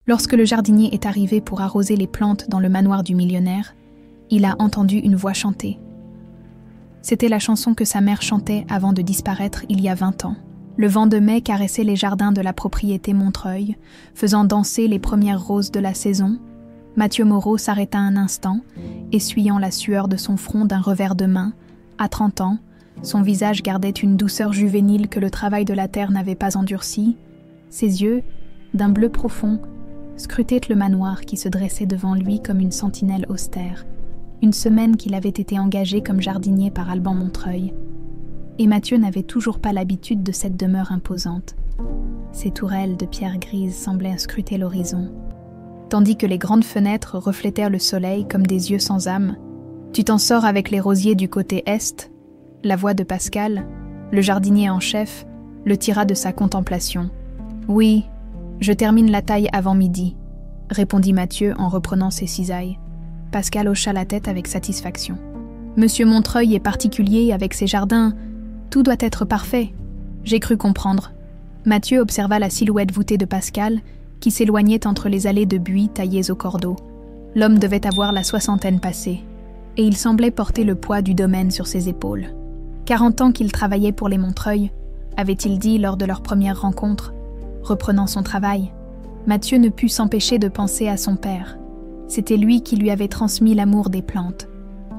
Lorsque le jardinier est arrivé pour arroser les plantes dans le manoir du millionnaire, il a entendu une voix chanter. C'était la chanson que sa mère chantait avant de disparaître il y a 20 ans. Le vent de mai caressait les jardins de la propriété Montreuil, faisant danser les premières roses de la saison. Mathieu Moreau s'arrêta un instant, essuyant la sueur de son front d'un revers de main. À 30 ans, son visage gardait une douceur juvénile que le travail de la terre n'avait pas endurcie. Ses yeux, d'un bleu profond, scrutaient le manoir qui se dressait devant lui comme une sentinelle austère. Une semaine qu'il avait été engagé comme jardinier par Alban Montreuil. Et Mathieu n'avait toujours pas l'habitude de cette demeure imposante. Ses tourelles de pierre grise semblaient scruter l'horizon, tandis que les grandes fenêtres reflétèrent le soleil comme des yeux sans âme. « Tu t'en sors avec les rosiers du côté est ?» La voix de Pascal, le jardinier en chef, le tira de sa contemplation. « Oui, je termine la taille avant midi », répondit Mathieu en reprenant ses cisailles. Pascal hocha la tête avec satisfaction. « Monsieur Montreuil est particulier avec ses jardins. Tout doit être parfait. J'ai cru comprendre. » Mathieu observa la silhouette voûtée de Pascal qui s'éloignait entre les allées de buis taillées au cordeau. L'homme devait avoir la 60aine passée, et il semblait porter le poids du domaine sur ses épaules. 40 ans qu'il travaillait pour les Montreuil, avait-il dit lors de leur première rencontre, reprenant son travail. Mathieu ne put s'empêcher de penser à son père. C'était lui qui lui avait transmis l'amour des plantes.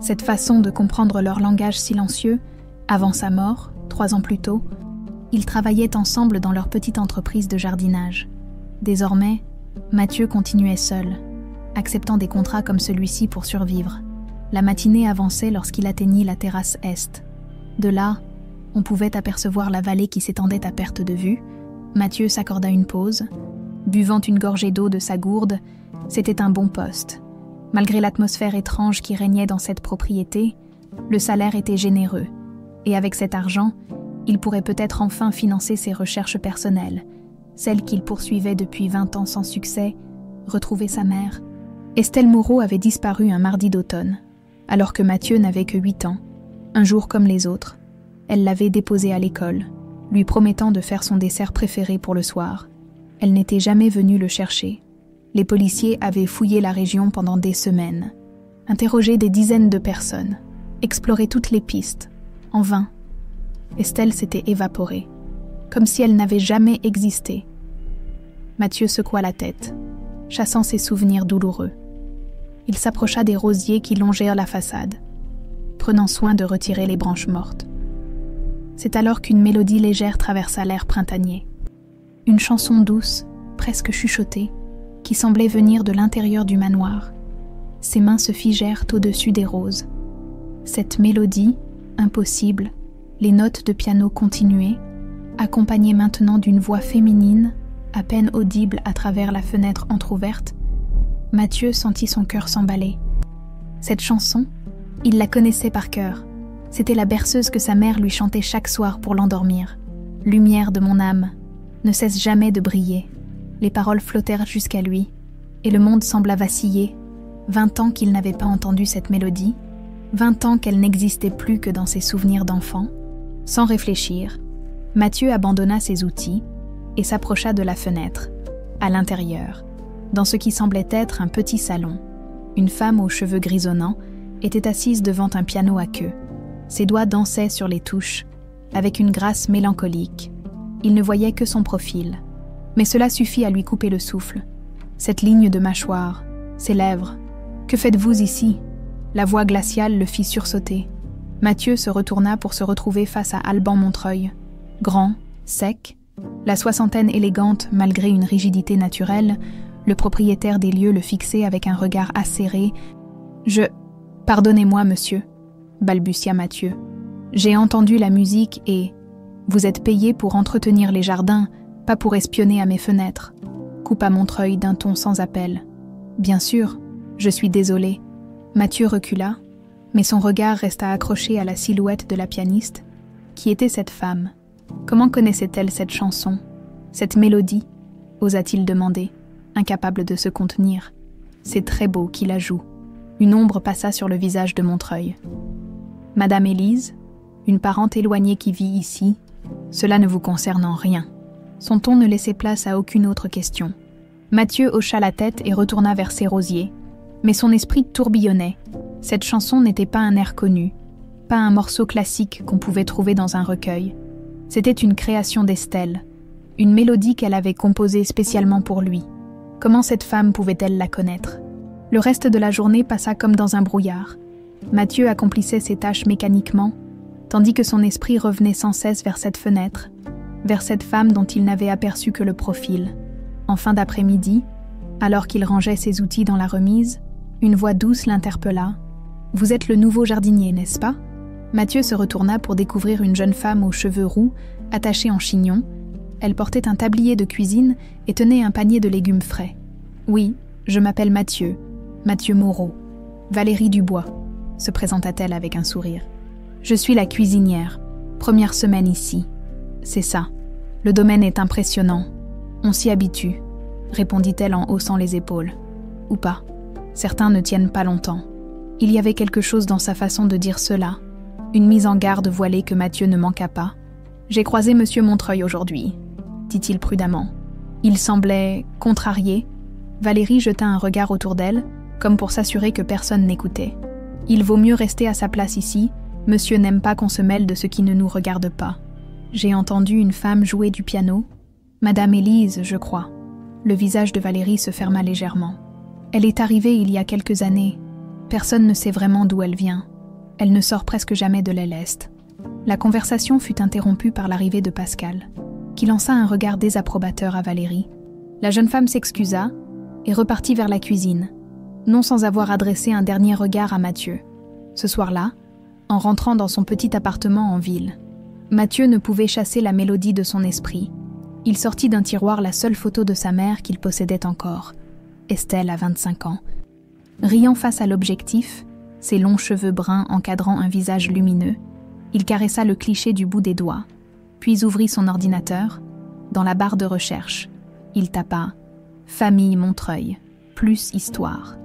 Cette façon de comprendre leur langage silencieux, avant sa mort, 3 ans plus tôt, ils travaillaient ensemble dans leur petite entreprise de jardinage. Désormais, Mathieu continuait seul, acceptant des contrats comme celui-ci pour survivre. La matinée avançait lorsqu'il atteignit la terrasse est. De là, on pouvait apercevoir la vallée qui s'étendait à perte de vue. Mathieu s'accorda une pause. Buvant une gorgée d'eau de sa gourde, c'était un bon poste. Malgré l'atmosphère étrange qui régnait dans cette propriété, le salaire était généreux. Et avec cet argent, il pourrait peut-être enfin financer ses recherches personnelles, celles qu'il poursuivait depuis 20 ans sans succès, retrouver sa mère. Estelle Moreau avait disparu un mardi d'automne, alors que Mathieu n'avait que 8 ans, un jour comme les autres. Elle l'avait déposé à l'école, lui promettant de faire son dessert préféré pour le soir. Elle n'était jamais venue le chercher. Les policiers avaient fouillé la région pendant des semaines, interrogé des dizaines de personnes, exploré toutes les pistes, en vain. Estelle s'était évaporée, comme si elle n'avait jamais existé. Mathieu secoua la tête, chassant ses souvenirs douloureux. Il s'approcha des rosiers qui longèrent la façade, prenant soin de retirer les branches mortes. C'est alors qu'une mélodie légère traversa l'air printanier. Une chanson douce, presque chuchotée, qui semblait venir de l'intérieur du manoir. Ses mains se figèrent au-dessus des roses. Cette mélodie, impossible, les notes de piano continuées, accompagnées maintenant d'une voix féminine, à peine audible à travers la fenêtre entr'ouverte, Mathieu sentit son cœur s'emballer. Cette chanson, il la connaissait par cœur. C'était la berceuse que sa mère lui chantait chaque soir pour l'endormir. « Lumière de mon âme, ne cesse jamais de briller ». Les paroles flottèrent jusqu'à lui, et le monde sembla vaciller. 20 ans qu'il n'avait pas entendu cette mélodie, 20 ans qu'elle n'existait plus que dans ses souvenirs d'enfant. Sans réfléchir, Mathieu abandonna ses outils et s'approcha de la fenêtre. À l'intérieur, dans ce qui semblait être un petit salon, une femme aux cheveux grisonnants était assise devant un piano à queue. Ses doigts dansaient sur les touches, avec une grâce mélancolique. Il ne voyait que son profil. Mais cela suffit à lui couper le souffle. Cette ligne de mâchoire, ses lèvres. « Que faites-vous ici ?» La voix glaciale le fit sursauter. Mathieu se retourna pour se retrouver face à Alban Montreuil. Grand, sec, la 60aine élégante malgré une rigidité naturelle, le propriétaire des lieux le fixait avec un regard acéré. « Pardonnez-moi, monsieur », balbutia Mathieu. « J'ai entendu la musique et... Vous êtes payé pour entretenir les jardins, pas pour espionner à mes fenêtres, » coupa Montreuil d'un ton sans appel. « Bien sûr, je suis désolé. » Mathieu recula, mais son regard resta accroché à la silhouette de la pianiste. Qui était cette femme? Comment connaissait-elle cette chanson, cette mélodie? Osa-t-il demander, incapable de se contenir. C'est très beau qui la joue. Une ombre passa sur le visage de Montreuil. « Madame Élise, une parente éloignée qui vit ici, cela ne vous concerne en rien. » Son ton ne laissait place à aucune autre question. Mathieu hocha la tête et retourna vers ses rosiers. Mais son esprit tourbillonnait. Cette chanson n'était pas un air connu, pas un morceau classique qu'on pouvait trouver dans un recueil. C'était une création d'Estelle, une mélodie qu'elle avait composée spécialement pour lui. Comment cette femme pouvait-elle la connaître? Le reste de la journée passa comme dans un brouillard. Mathieu accomplissait ses tâches mécaniquement, tandis que son esprit revenait sans cesse vers cette fenêtre, vers cette femme dont il n'avait aperçu que le profil. En fin d'après-midi, alors qu'il rangeait ses outils dans la remise, une voix douce l'interpella. « Vous êtes le nouveau jardinier, n'est-ce pas ?» Mathieu se retourna pour découvrir une jeune femme aux cheveux roux, attachée en chignon. Elle portait un tablier de cuisine et tenait un panier de légumes frais. « Oui, je m'appelle Mathieu Moreau. Valérie Dubois, se présenta-t-elle avec un sourire. Je suis la cuisinière, première semaine ici. C'est ça, le domaine est impressionnant. On s'y habitue, répondit-elle en haussant les épaules. Ou pas, certains ne tiennent pas longtemps. Il y avait quelque chose dans sa façon de dire cela, une mise en garde voilée que Mathieu ne manqua pas. J'ai croisé Monsieur Montreuil aujourd'hui, dit-il prudemment. Il semblait contrarié. Valérie jeta un regard autour d'elle, comme pour s'assurer que personne n'écoutait. Il vaut mieux rester à sa place ici, monsieur n'aime pas qu'on se mêle de ce qui ne nous regarde pas. J'ai entendu une femme jouer du piano. Madame Élise, je crois. Le visage de Valérie se ferma légèrement. Elle est arrivée il y a quelques années. Personne ne sait vraiment d'où elle vient. Elle ne sort presque jamais de l'aile est. La conversation fut interrompue par l'arrivée de Pascal, qui lança un regard désapprobateur à Valérie. La jeune femme s'excusa et repartit vers la cuisine, non sans avoir adressé un dernier regard à Mathieu. Ce soir-là, en rentrant dans son petit appartement en ville, Mathieu ne pouvait chasser la mélodie de son esprit. Il sortit d'un tiroir la seule photo de sa mère qu'il possédait encore, Estelle à 25 ans. Riant face à l'objectif, ses longs cheveux bruns encadrant un visage lumineux, il caressa le cliché du bout des doigts, puis ouvrit son ordinateur. Dans la barre de recherche, il tapa « Famille Montreuil, plus histoire ».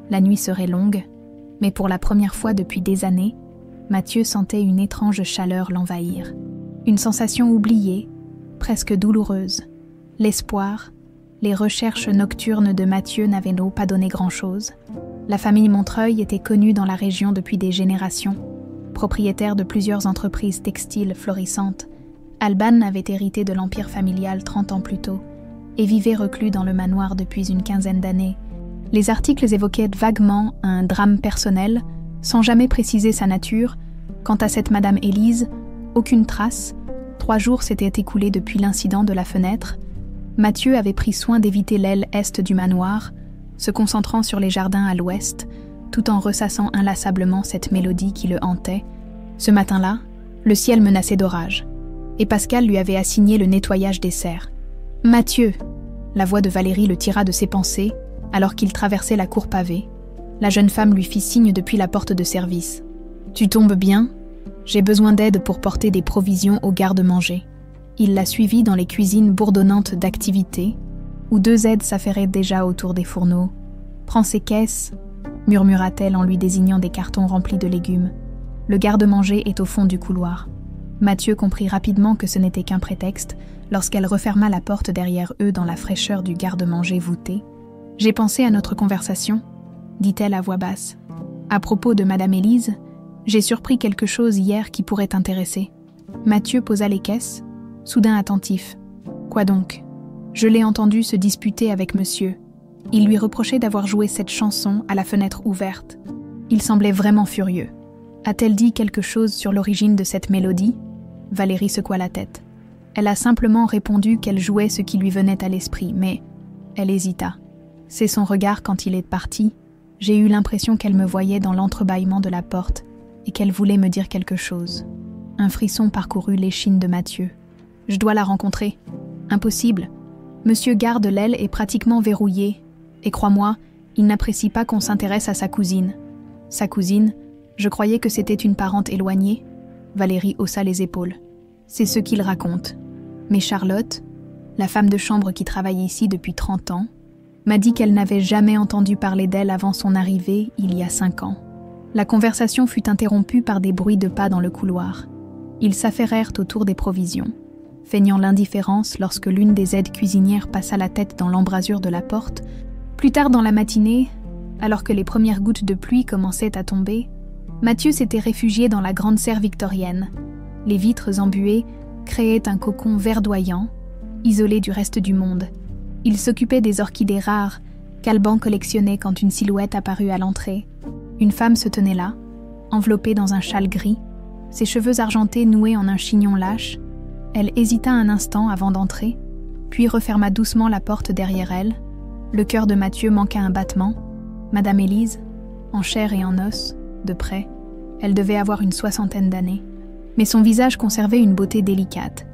La nuit serait longue, mais pour la première fois depuis des années, Mathieu sentait une étrange chaleur l'envahir. Une sensation oubliée, presque douloureuse. L'espoir, les recherches nocturnes de Mathieu n'avaient pas donné grand-chose. La famille Montreuil était connue dans la région depuis des générations. Propriétaire de plusieurs entreprises textiles florissantes, Alban avait hérité de l'empire familial 30 ans plus tôt et vivait reclus dans le manoir depuis une quinzaine d'années. Les articles évoquaient vaguement un drame personnel, sans jamais préciser sa nature. Quant à cette Madame Élise, aucune trace. 3 jours s'étaient écoulés depuis l'incident de la fenêtre. Mathieu avait pris soin d'éviter l'aile est du manoir, se concentrant sur les jardins à l'ouest, tout en ressassant inlassablement cette mélodie qui le hantait. Ce matin-là, le ciel menaçait d'orage, et Pascal lui avait assigné le nettoyage des serres. « Mathieu !» La voix de Valérie le tira de ses pensées, alors qu'il traversait la cour pavée. La jeune femme lui fit signe depuis la porte de service. « Tu tombes bien ? J'ai besoin d'aide pour porter des provisions au garde-manger. » Il la suivit dans les cuisines bourdonnantes d'activité, où 2 aides s'affairaient déjà autour des fourneaux. « Prends ces caisses » murmura-t-elle en lui désignant des cartons remplis de légumes. « Le garde-manger est au fond du couloir. » Mathieu comprit rapidement que ce n'était qu'un prétexte lorsqu'elle referma la porte derrière eux dans la fraîcheur du garde-manger voûté. « J'ai pensé à notre conversation, » dit-elle à voix basse. « À propos de Madame Élise, j'ai surpris quelque chose hier qui pourrait t'intéresser. » Mathieu posa les caisses, soudain attentif. « Quoi donc ? Je l'ai entendu se disputer avec monsieur. Il lui reprochait d'avoir joué cette chanson à la fenêtre ouverte. Il semblait vraiment furieux. A-t-elle dit quelque chose sur l'origine de cette mélodie ? » Valérie secoua la tête. Elle a simplement répondu qu'elle jouait ce qui lui venait à l'esprit, mais elle hésita. C'est son regard quand il est parti. J'ai eu l'impression qu'elle me voyait dans l'entrebâillement de la porte et qu'elle voulait me dire quelque chose. Un frisson parcourut l'échine de Mathieu. « Je dois la rencontrer. » « Impossible. Monsieur garde l'aile est pratiquement verrouillé. Et crois-moi, il n'apprécie pas qu'on s'intéresse à sa cousine. » « Sa cousine ? Je croyais que c'était une parente éloignée. » Valérie haussa les épaules. « C'est ce qu'il raconte. Mais Charlotte, la femme de chambre qui travaille ici depuis 30 ans, m'a dit qu'elle n'avait jamais entendu parler d'elle avant son arrivée il y a 5 ans. » La conversation fut interrompue par des bruits de pas dans le couloir. Ils s'affairèrent autour des provisions. feignant l'indifférence lorsque l'une des aides cuisinières passa la tête dans l'embrasure de la porte. Plus tard dans la matinée, alors que les premières gouttes de pluie commençaient à tomber, Mathieu s'était réfugié dans la grande serre victorienne. Les vitres embuées créaient un cocon verdoyant, isolé du reste du monde. Il s'occupait des orchidées rares qu'Alban collectionnait quand une silhouette apparut à l'entrée. Une femme se tenait là, enveloppée dans un châle gris, ses cheveux argentés noués en un chignon lâche. Elle hésita un instant avant d'entrer, puis referma doucement la porte derrière elle. Le cœur de Mathieu manqua un battement. Madame Élise, en chair et en os, de près, elle devait avoir une 60aine d'années. Mais son visage conservait une beauté délicate.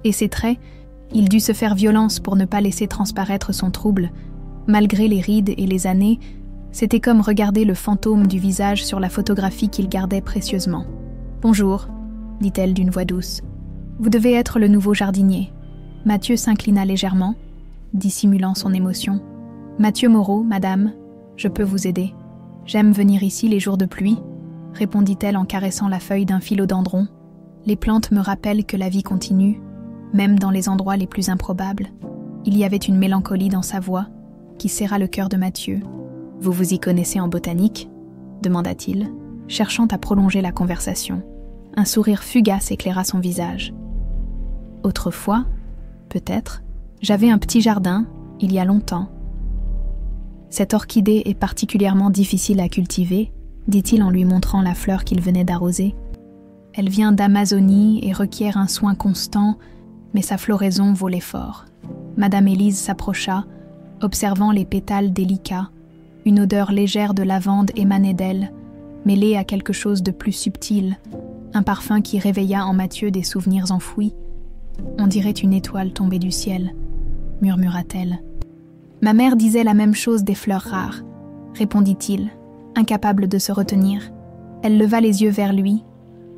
Et ses traits, il dut se faire violence pour ne pas laisser transparaître son trouble. Malgré les rides et les années, c'était comme regarder le fantôme du visage sur la photographie qu'il gardait précieusement. « Bonjour », dit-elle d'une voix douce. « Vous devez être le nouveau jardinier. » Mathieu s'inclina légèrement, dissimulant son émotion. « Mathieu Moreau, madame, je peux vous aider. J'aime venir ici les jours de pluie, » répondit-elle en caressant la feuille d'un philodendron. « Les plantes me rappellent que la vie continue, même dans les endroits les plus improbables. » Il y avait une mélancolie dans sa voix qui serra le cœur de Mathieu. « Vous vous y connaissez en botanique ?» demanda-t-il, cherchant à prolonger la conversation. Un sourire fugace éclaira son visage. « Autrefois, peut-être, j'avais un petit jardin, il y a longtemps. Cette orchidée est particulièrement difficile à cultiver, dit-il en lui montrant la fleur qu'il venait d'arroser. Elle vient d'Amazonie et requiert un soin constant, mais sa floraison vaut l'effort. » Madame Élise s'approcha, observant les pétales délicats. Une odeur légère de lavande émanait d'elle, mêlée à quelque chose de plus subtil, un parfum qui réveilla en Mathieu des souvenirs enfouis. « On dirait une étoile tombée du ciel », murmura-t-elle. « Ma mère disait la même chose des fleurs rares », répondit-il, incapable de se retenir. Elle leva les yeux vers lui,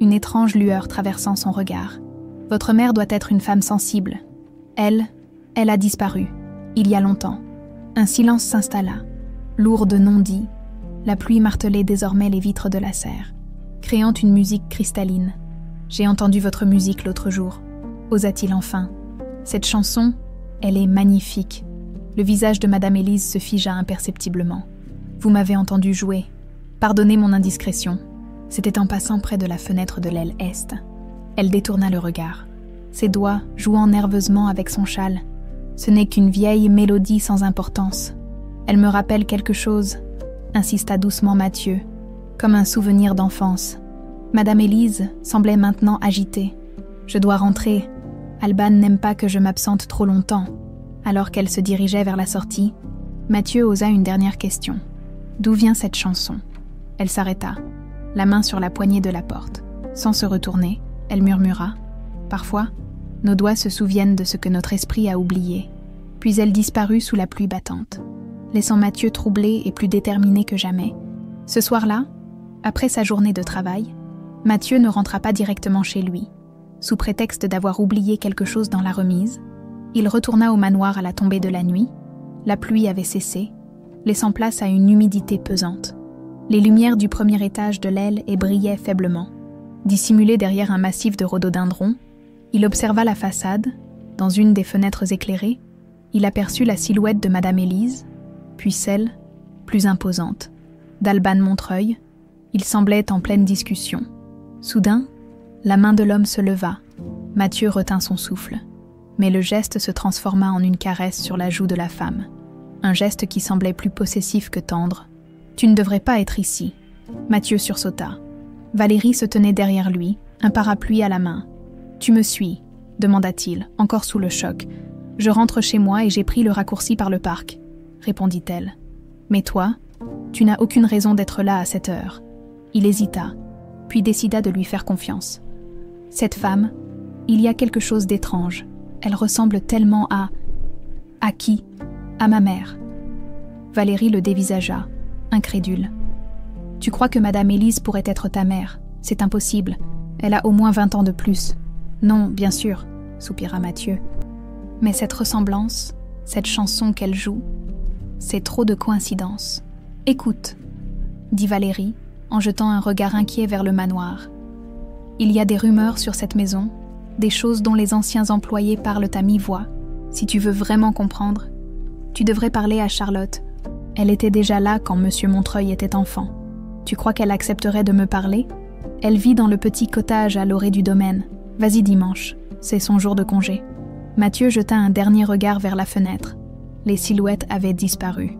une étrange lueur traversant son regard. « Votre mère doit être une femme sensible. Elle a disparu, il y a longtemps. » Un silence s'installa, lourd de non-dits. La pluie martelait désormais les vitres de la serre, créant une musique cristalline. « J'ai entendu votre musique l'autre jour, » osa-t-il enfin. « Cette chanson, elle est magnifique. » Le visage de Madame Élise se figea imperceptiblement. « Vous m'avez entendu jouer. Pardonnez mon indiscrétion. » C'était en passant près de la fenêtre de l'aile est. Elle détourna le regard, ses doigts jouant nerveusement avec son châle. « Ce n'est qu'une vieille mélodie sans importance. Elle me rappelle quelque chose, » insista doucement Mathieu, comme un souvenir d'enfance. Madame Élise semblait maintenant agitée. « Je dois rentrer. Alban n'aime pas que je m'absente trop longtemps. » Alors qu'elle se dirigeait vers la sortie, Mathieu osa une dernière question. « D'où vient cette chanson ?» Elle s'arrêta, la main sur la poignée de la porte. Sans se retourner, elle murmura. « Parfois, nos doigts se souviennent de ce que notre esprit a oublié. » Puis elle disparut sous la pluie battante, laissant Mathieu troublé et plus déterminé que jamais. Ce soir-là, après sa journée de travail, Mathieu ne rentra pas directement chez lui. Sous prétexte d'avoir oublié quelque chose dans la remise, il retourna au manoir à la tombée de la nuit. La pluie avait cessé, laissant place à une humidité pesante. Les lumières du premier étage de l'aile brillaient faiblement. Dissimulé derrière un massif de rhododendrons, il observa la façade. Dans une des fenêtres éclairées, il aperçut la silhouette de Madame Élise, puis celle, plus imposante, d'Alban Montreuil. Il semblait en pleine discussion. Soudain, la main de l'homme se leva. Mathieu retint son souffle. Mais le geste se transforma en une caresse sur la joue de la femme. Un geste qui semblait plus possessif que tendre. « Tu ne devrais pas être ici. » Mathieu sursauta. Valérie se tenait derrière lui, un parapluie à la main. « Tu me suis ?» demanda-t-il, encore sous le choc. « Je rentre chez moi et j'ai pris le raccourci par le parc, » répondit-elle. « Mais toi, tu n'as aucune raison d'être là à cette heure. » Il hésita, puis décida de lui faire confiance. « Cette femme, il y a quelque chose d'étrange. Elle ressemble tellement à... » « À qui ? » ?»« À ma mère. » Valérie le dévisagea, incrédule. « Tu crois que Madame Élise pourrait être ta mère ? C'est impossible. Elle a au moins 20 ans de plus. »« Non, bien sûr, » soupira Mathieu. « Mais cette ressemblance, cette chanson qu'elle joue, c'est trop de coïncidences. Écoute, » dit Valérie, en jetant un regard inquiet vers le manoir. « Il y a des rumeurs sur cette maison, des choses dont les anciens employés parlent à mi-voix. Si tu veux vraiment comprendre, tu devrais parler à Charlotte. Elle était déjà là quand Monsieur Montreuil était enfant. Tu crois qu'elle accepterait de me parler? Elle vit dans le petit cottage à l'orée du domaine. Vas-y dimanche, c'est son jour de congé. Mathieu jeta un dernier regard vers la fenêtre. Les silhouettes avaient disparu.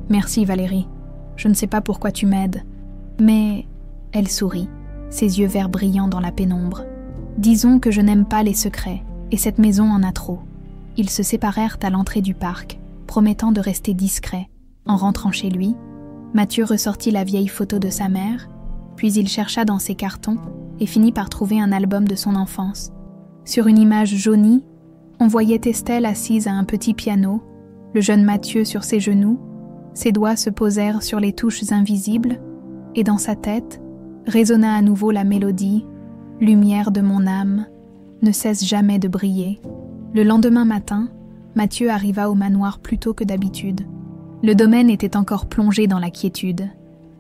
Merci Valérie, je ne sais pas pourquoi tu m'aides. Mais elle sourit, ses yeux verts brillants dans la pénombre. Disons que je n'aime pas les secrets, et cette maison en a trop. Ils se séparèrent à l'entrée du parc, promettant de rester discrets. En rentrant chez lui, Mathieu ressortit la vieille photo de sa mère, puis il chercha dans ses cartons et finit par trouver un album de son enfance. Sur une image jaunie, on voyait Estelle assise à un petit piano, le jeune Mathieu sur ses genoux, ses doigts se posèrent sur les touches invisibles, et dans sa tête résonna à nouveau la mélodie « Lumière de mon âme, ne cesse jamais de briller ». Le lendemain matin, Mathieu arriva au manoir plus tôt que d'habitude. Le domaine était encore plongé dans la quiétude.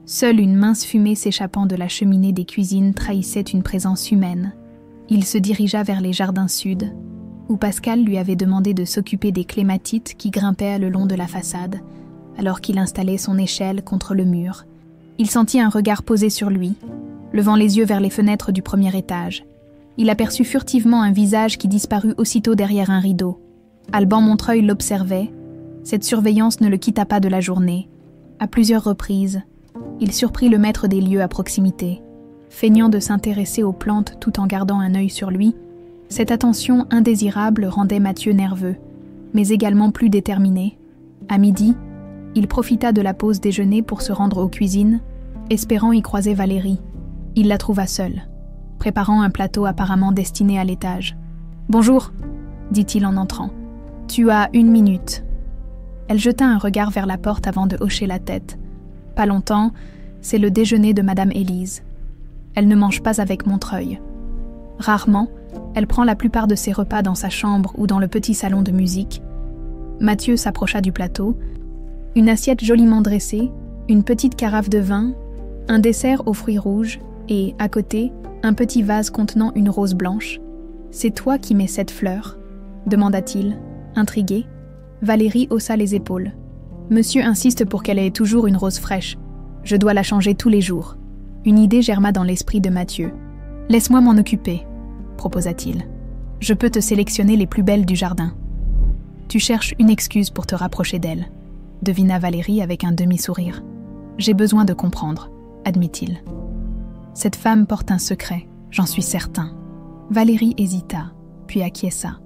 Seule une mince fumée s'échappant de la cheminée des cuisines trahissait une présence humaine. Il se dirigea vers les jardins sud, où Pascal lui avait demandé de s'occuper des clématites qui grimpaient le long de la façade, alors qu'il installait son échelle contre le mur. Il sentit un regard posé sur lui, levant les yeux vers les fenêtres du premier étage. Il aperçut furtivement un visage qui disparut aussitôt derrière un rideau. Alban Montreuil l'observait. Cette surveillance ne le quitta pas de la journée. À plusieurs reprises, il surprit le maître des lieux à proximité. Feignant de s'intéresser aux plantes tout en gardant un œil sur lui, cette attention indésirable rendait Mathieu nerveux, mais également plus déterminé. À midi, il profita de la pause déjeuner pour se rendre aux cuisines, espérant y croiser Valérie. Il la trouva seule, préparant un plateau apparemment destiné à l'étage. « Bonjour », dit-il en entrant. « Tu as 1 minute. » Elle jeta un regard vers la porte avant de hocher la tête. Pas longtemps, c'est le déjeuner de Madame Élise. Elle ne mange pas avec Montreuil. Rarement, elle prend la plupart de ses repas dans sa chambre ou dans le petit salon de musique. Mathieu s'approcha du plateau. Une assiette joliment dressée, une petite carafe de vin, un dessert aux fruits rouges et, à côté, un petit vase contenant une rose blanche. « C'est toi qui mets cette fleur ?» demanda-t-il, intrigué. Valérie haussa les épaules. « Monsieur insiste pour qu'elle ait toujours une rose fraîche. Je dois la changer tous les jours. » Une idée germa dans l'esprit de Mathieu. « Laisse-moi m'en occuper, » proposa-t-il. « Je peux te sélectionner les plus belles du jardin. » « Tu cherches une excuse pour te rapprocher d'elle, » devina Valérie avec un demi-sourire. « J'ai besoin de comprendre, » admit-il. « Cette femme porte un secret, j'en suis certain. » Valérie hésita, puis acquiesça.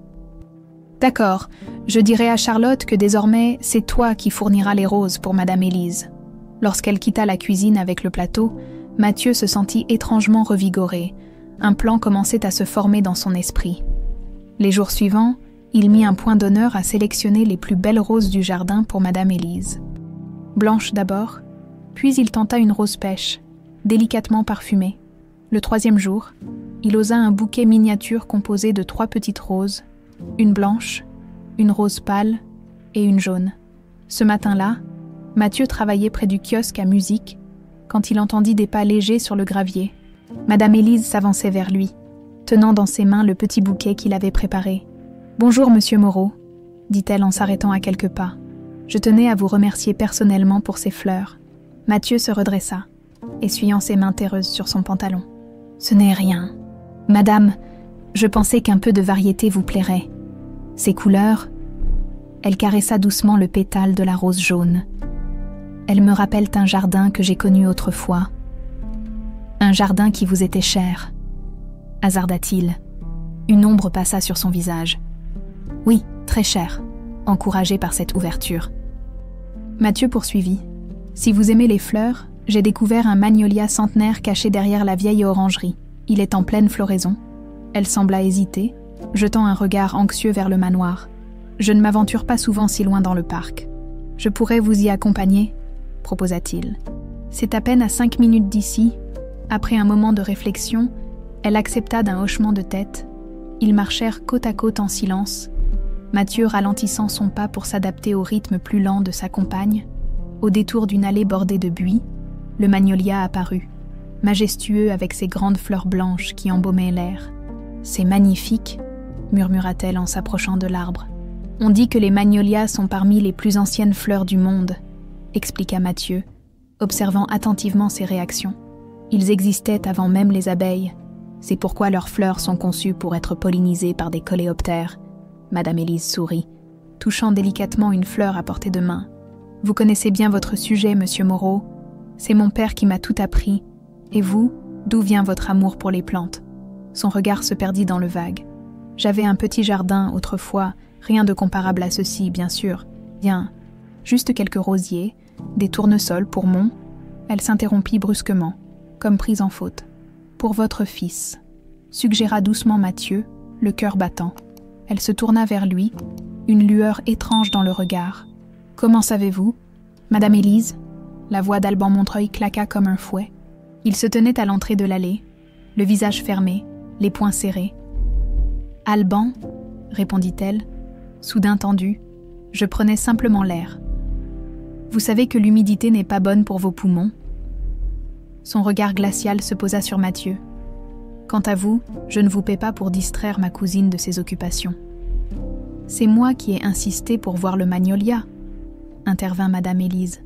« D'accord, je dirai à Charlotte que désormais, c'est toi qui fourniras les roses pour Madame Élise. » Lorsqu'elle quitta la cuisine avec le plateau, Mathieu se sentit étrangement revigoré. Un plan commençait à se former dans son esprit. Les jours suivants, il mit un point d'honneur à sélectionner les plus belles roses du jardin pour Madame Élise. Blanche d'abord, puis il tenta une rose pêche, délicatement parfumée. Le 3e jour, il osa un bouquet miniature composé de 3 petites roses, une blanche, une rose pâle et une jaune. Ce matin-là, Mathieu travaillait près du kiosque à musique quand il entendit des pas légers sur le gravier. Madame Élise s'avançait vers lui, tenant dans ses mains le petit bouquet qu'il avait préparé. « Bonjour, Monsieur Moreau », dit-elle en s'arrêtant à quelques pas. « Je tenais à vous remercier personnellement pour ces fleurs. » Mathieu se redressa, essuyant ses mains terreuses sur son pantalon. « Ce n'est rien. Madame, je pensais qu'un peu de variété vous plairait. Ces couleurs... » Elle caressa doucement le pétale de la rose jaune. « Elles me rappellent un jardin que j'ai connu autrefois. Un jardin qui vous était cher. » hasarda-t-il. Une ombre passa sur son visage. « Oui, très cher, » encouragé par cette ouverture. Mathieu poursuivit. « Si vous aimez les fleurs, j'ai découvert un magnolia centenaire caché derrière la vieille orangerie. Il est en pleine floraison. » Elle sembla hésiter, jetant un regard anxieux vers le manoir. « Je ne m'aventure pas souvent si loin dans le parc. Je pourrais vous y accompagner, » proposa-t-il. « C'est à peine à 5 minutes d'ici. » Après un moment de réflexion, elle accepta d'un hochement de tête. Ils marchèrent côte à côte en silence, Mathieu ralentissant son pas pour s'adapter au rythme plus lent de sa compagne. Au détour d'une allée bordée de buis, le magnolia apparut, majestueux avec ses grandes fleurs blanches qui embaumaient l'air. C'est magnifique, murmura-t-elle en s'approchant de l'arbre. On dit que les magnolias sont parmi les plus anciennes fleurs du monde, expliqua Mathieu, observant attentivement ses réactions. Ils existaient avant même les abeilles. C'est pourquoi leurs fleurs sont conçues pour être pollinisées par des coléoptères. Madame Élise sourit, touchant délicatement une fleur à portée de main. Vous connaissez bien votre sujet, monsieur Moreau. C'est mon père qui m'a tout appris. Et vous, d'où vient votre amour pour les plantes ? Son regard se perdit dans le vague. J'avais un petit jardin autrefois, rien de comparable à ceci, bien sûr. Bien, juste quelques rosiers, des tournesols pour mon... Elle s'interrompit brusquement, comme prise en faute. Pour votre fils, suggéra doucement Mathieu, le cœur battant. Elle se tourna vers lui, une lueur étrange dans le regard. Comment savez-vous ? Madame Élise ? La voix d'Alban Montreuil claqua comme un fouet. Il se tenait à l'entrée de l'allée, le visage fermé, les poings serrés. Alban, répondit-elle, soudain tendue, je prenais simplement l'air. Vous savez que l'humidité n'est pas bonne pour vos poumons ? Son regard glacial se posa sur Mathieu. Quant à vous, je ne vous paie pas pour distraire ma cousine de ses occupations. C'est moi qui ai insisté pour voir le magnolia, intervint Madame Élise.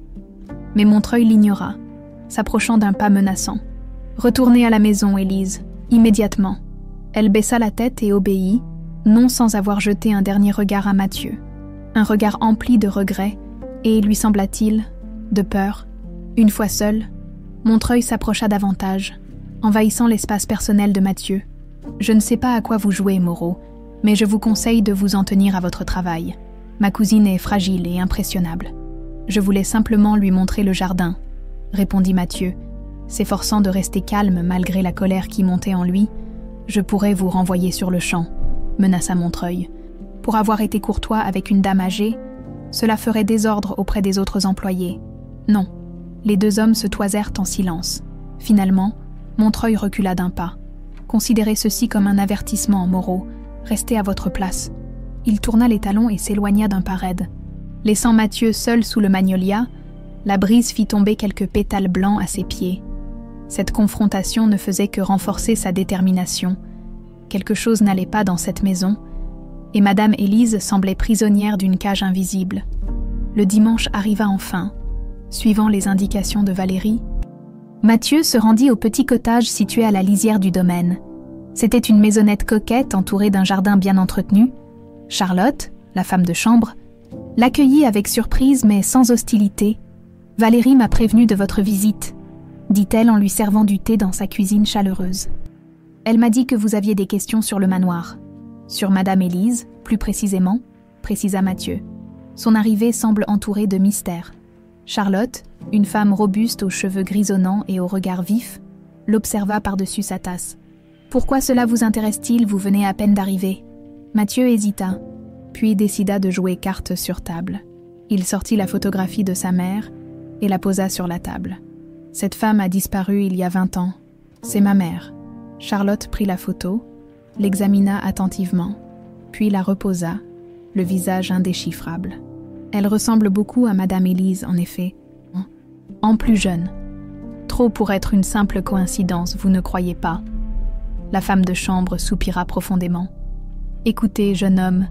Mais Montreuil l'ignora, s'approchant d'un pas menaçant. Retournez à la maison, Élise, immédiatement. Elle baissa la tête et obéit, non sans avoir jeté un dernier regard à Mathieu. Un regard empli de regret, et, lui sembla-t-il, de peur. Une fois seul, Montreuil s'approcha davantage, envahissant l'espace personnel de Mathieu. Je ne sais pas à quoi vous jouez, Moreau, mais je vous conseille de vous en tenir à votre travail. Ma cousine est fragile et impressionnable. Je voulais simplement lui montrer le jardin, répondit Mathieu, s'efforçant de rester calme malgré la colère qui montait en lui. Je pourrais vous renvoyer sur le champ, menaça Montreuil. Pour avoir été courtois avec une dame âgée, cela ferait désordre auprès des autres employés. Non, les deux hommes se toisèrent en silence. Finalement, Montreuil recula d'un pas. Considérez ceci comme un avertissement, Moreau. Restez à votre place. Il tourna les talons et s'éloigna d'un pas raide. Laissant Mathieu seul sous le magnolia, la brise fit tomber quelques pétales blancs à ses pieds. Cette confrontation ne faisait que renforcer sa détermination. Quelque chose n'allait pas dans cette maison, et Madame Élise semblait prisonnière d'une cage invisible. Le dimanche arriva enfin. Suivant les indications de Valérie, Mathieu se rendit au petit cottage situé à la lisière du domaine. C'était une maisonnette coquette entourée d'un jardin bien entretenu. Charlotte, la femme de chambre, l'accueillit avec surprise mais sans hostilité. « Valérie m'a prévenue de votre visite », dit-elle en lui servant du thé dans sa cuisine chaleureuse. « Elle m'a dit que vous aviez des questions sur le manoir. »« Sur Madame Élise, plus précisément », précisa Mathieu. Son arrivée semble entourée de mystère. Charlotte, une femme robuste aux cheveux grisonnants et au regard vif, l'observa par-dessus sa tasse. « Pourquoi cela vous intéresse-t-il, vous venez à peine d'arriver ?» Mathieu hésita, puis décida de jouer carte sur table. Il sortit la photographie de sa mère et la posa sur la table. « Cette femme a disparu il y a 20 ans. C'est ma mère. » Charlotte prit la photo, l'examina attentivement, puis la reposa, le visage indéchiffrable. Elle ressemble beaucoup à Madame Élise, en effet. En plus jeune. Trop pour être une simple coïncidence, vous ne croyez pas ? La femme de chambre soupira profondément. « Écoutez, jeune homme,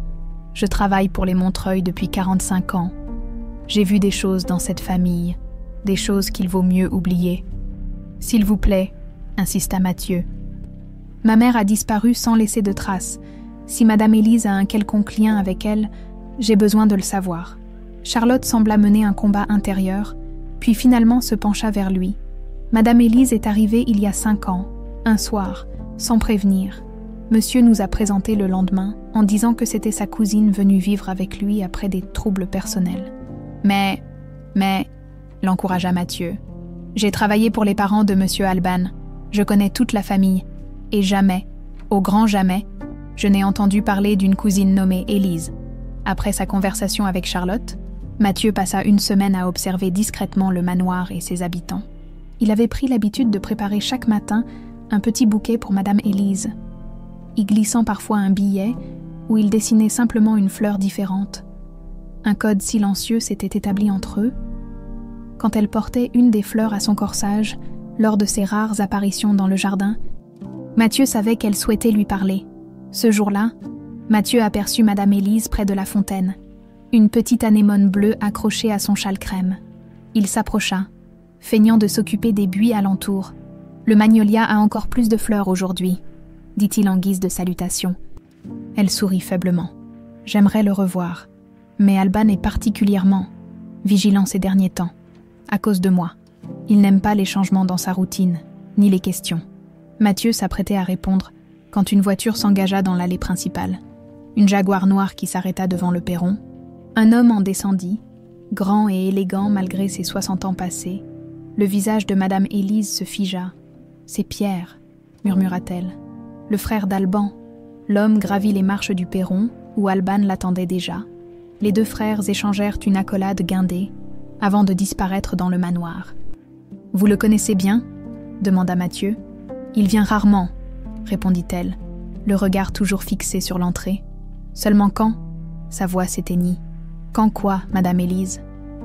je travaille pour les Montreuil depuis 45 ans. J'ai vu des choses dans cette famille, des choses qu'il vaut mieux oublier. S'il vous plaît, insista Mathieu. Ma mère a disparu sans laisser de traces. Si Madame Élise a un quelconque lien avec elle, j'ai besoin de le savoir. » Charlotte sembla mener un combat intérieur, puis finalement se pencha vers lui. Madame Élise est arrivée il y a 5 ans, un soir, sans prévenir. Monsieur nous a présenté le lendemain en disant que c'était sa cousine venue vivre avec lui après des troubles personnels. Mais, l'encouragea Mathieu. J'ai travaillé pour les parents de Monsieur Alban. Je connais toute la famille. Et jamais, au grand jamais, je n'ai entendu parler d'une cousine nommée Élise. Après sa conversation avec Charlotte, Mathieu passa une semaine à observer discrètement le manoir et ses habitants. Il avait pris l'habitude de préparer chaque matin un petit bouquet pour Madame Élise, y glissant parfois un billet où il dessinait simplement une fleur différente. Un code silencieux s'était établi entre eux. Quand elle portait une des fleurs à son corsage, lors de ses rares apparitions dans le jardin, Mathieu savait qu'elle souhaitait lui parler. Ce jour-là, Mathieu aperçut Madame Élise près de la fontaine, une petite anémone bleue accrochée à son châle crème. Il s'approcha, feignant de s'occuper des buis alentour. « Le magnolia a encore plus de fleurs aujourd'hui », dit-il en guise de salutation. Elle sourit faiblement. « J'aimerais le revoir, mais Alban est particulièrement vigilant ces derniers temps, à cause de moi. Il n'aime pas les changements dans sa routine, ni les questions. » Mathieu s'apprêtait à répondre quand une voiture s'engagea dans l'allée principale. Une Jaguar noire qui s'arrêta devant le perron. Un homme en descendit, grand et élégant malgré ses 60 ans passés. Le visage de Madame Élise se figea. « C'est Pierre », murmura-t-elle. « Le frère d'Alban. » L'homme gravit les marches du perron, où Alban l'attendait déjà. Les deux frères échangèrent une accolade guindée, avant de disparaître dans le manoir. « Vous le connaissez bien ?» demanda Mathieu. « Il vient rarement, » répondit-elle, le regard toujours fixé sur l'entrée. « Seulement quand ?» Sa voix s'éteignit. « Quand quoi, Madame Élise ?»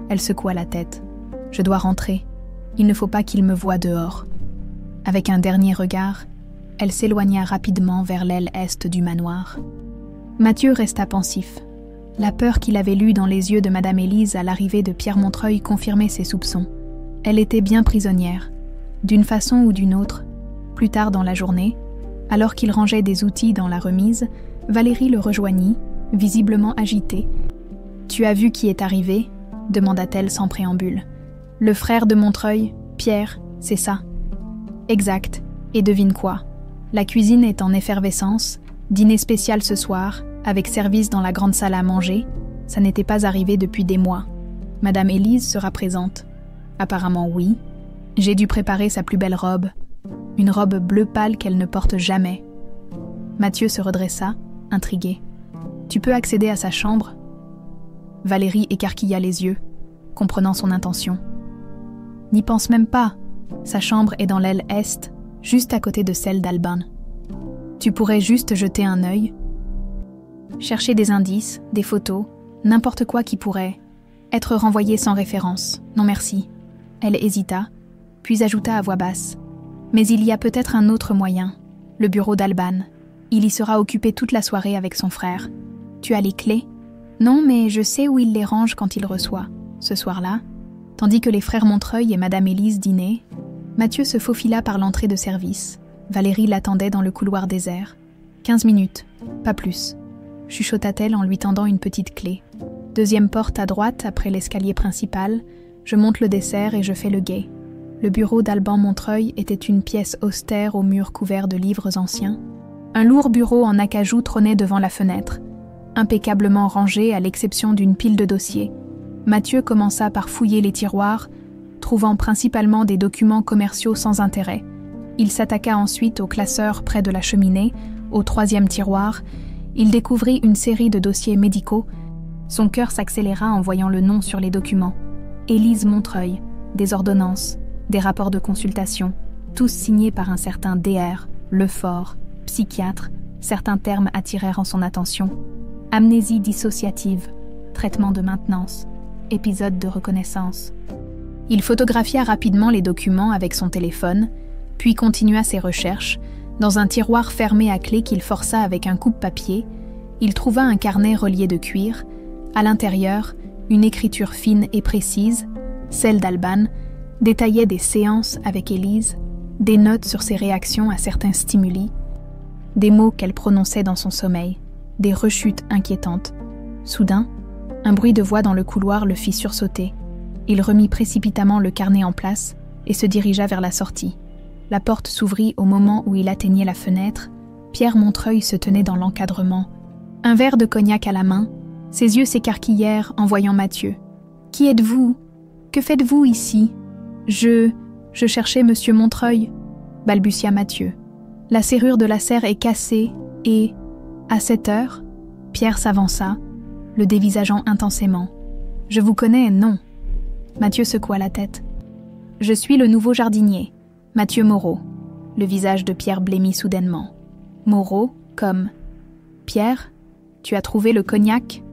Elle secoua la tête. « Je dois rentrer. Il ne faut pas qu'il me voie dehors. » Avec un dernier regard, elle s'éloigna rapidement vers l'aile est du manoir. Mathieu resta pensif. La peur qu'il avait lue dans les yeux de Madame Élise à l'arrivée de Pierre Montreuil confirmait ses soupçons. Elle était bien prisonnière, d'une façon ou d'une autre. Plus tard dans la journée, alors qu'il rangeait des outils dans la remise, Valérie le rejoignit, visiblement agitée. « Tu as vu qui est arrivé ?» demanda-t-elle sans préambule. « Le frère de Montreuil, Pierre, c'est ça. » « Exact. Et devine quoi? La cuisine est en effervescence, dîner spécial ce soir, avec service dans la grande salle à manger. Ça n'était pas arrivé depuis des mois. Madame Élise sera présente. » Apparemment oui. J'ai dû préparer sa plus belle robe. Une robe bleu pâle qu'elle ne porte jamais. Mathieu se redressa, intrigué. « Tu peux accéder à sa chambre ?» Valérie écarquilla les yeux, comprenant son intention. « N'y pense même pas. Sa chambre est dans l'aile est, juste à côté de celle d'Alban. Tu pourrais juste jeter un œil, chercher des indices, des photos, n'importe quoi qui pourrait être renvoyé sans référence. Non merci. » Elle hésita, puis ajouta à voix basse. « Mais il y a peut-être un autre moyen, le bureau d'Alban. Il y sera occupé toute la soirée avec son frère. Tu as les clés ? » « Non, mais je sais où il les range quand il reçoit. » Ce soir-là, tandis que les frères Montreuil et Madame Élise dînaient, Mathieu se faufila par l'entrée de service. Valérie l'attendait dans le couloir désert. 15 minutes, pas plus, chuchota-t-elle en lui tendant une petite clé. Deuxième porte à droite après l'escalier principal, je monte le dessert et je fais le guet. Le bureau d'Alban Montreuil était une pièce austère aux murs couverts de livres anciens. Un lourd bureau en acajou trônait devant la fenêtre, impeccablement rangé à l'exception d'une pile de dossiers. Mathieu commença par fouiller les tiroirs, trouvant principalement des documents commerciaux sans intérêt. Il s'attaqua ensuite au classeur près de la cheminée, au 3e tiroir. Il découvrit une série de dossiers médicaux. Son cœur s'accéléra en voyant le nom sur les documents. Élise Montreuil, des ordonnances, des rapports de consultation, tous signés par un certain Dr. Lefort, psychiatre. Certains termes attirèrent en son attention. Amnésie dissociative, traitement de maintenance, épisode de reconnaissance. Il photographia rapidement les documents avec son téléphone, puis continua ses recherches. Dans un tiroir fermé à clé qu'il força avec un coupe-papier, il trouva un carnet relié de cuir. À l'intérieur, une écriture fine et précise, celle d'Alban, détaillait des séances avec Élise, des notes sur ses réactions à certains stimuli, des mots qu'elle prononçait dans son sommeil, des rechutes inquiétantes. Soudain, un bruit de voix dans le couloir le fit sursauter. Il remit précipitamment le carnet en place et se dirigea vers la sortie. La porte s'ouvrit au moment où il atteignait la fenêtre. Pierre Montreuil se tenait dans l'encadrement. Un verre de cognac à la main, ses yeux s'écarquillèrent en voyant Mathieu. « Qui êtes-vous ? Que faites-vous ici ? » Je cherchais Monsieur Montreuil, balbutia Mathieu. « La serrure de la serre est cassée et... » À cette heure, Pierre s'avança, le dévisageant intensément. « Je vous connais, non ?» Mathieu secoua la tête. « Je suis le nouveau jardinier, Mathieu Moreau. » Le visage de Pierre blêmit soudainement. « Moreau, comme... »« Pierre, tu as trouvé le cognac ?»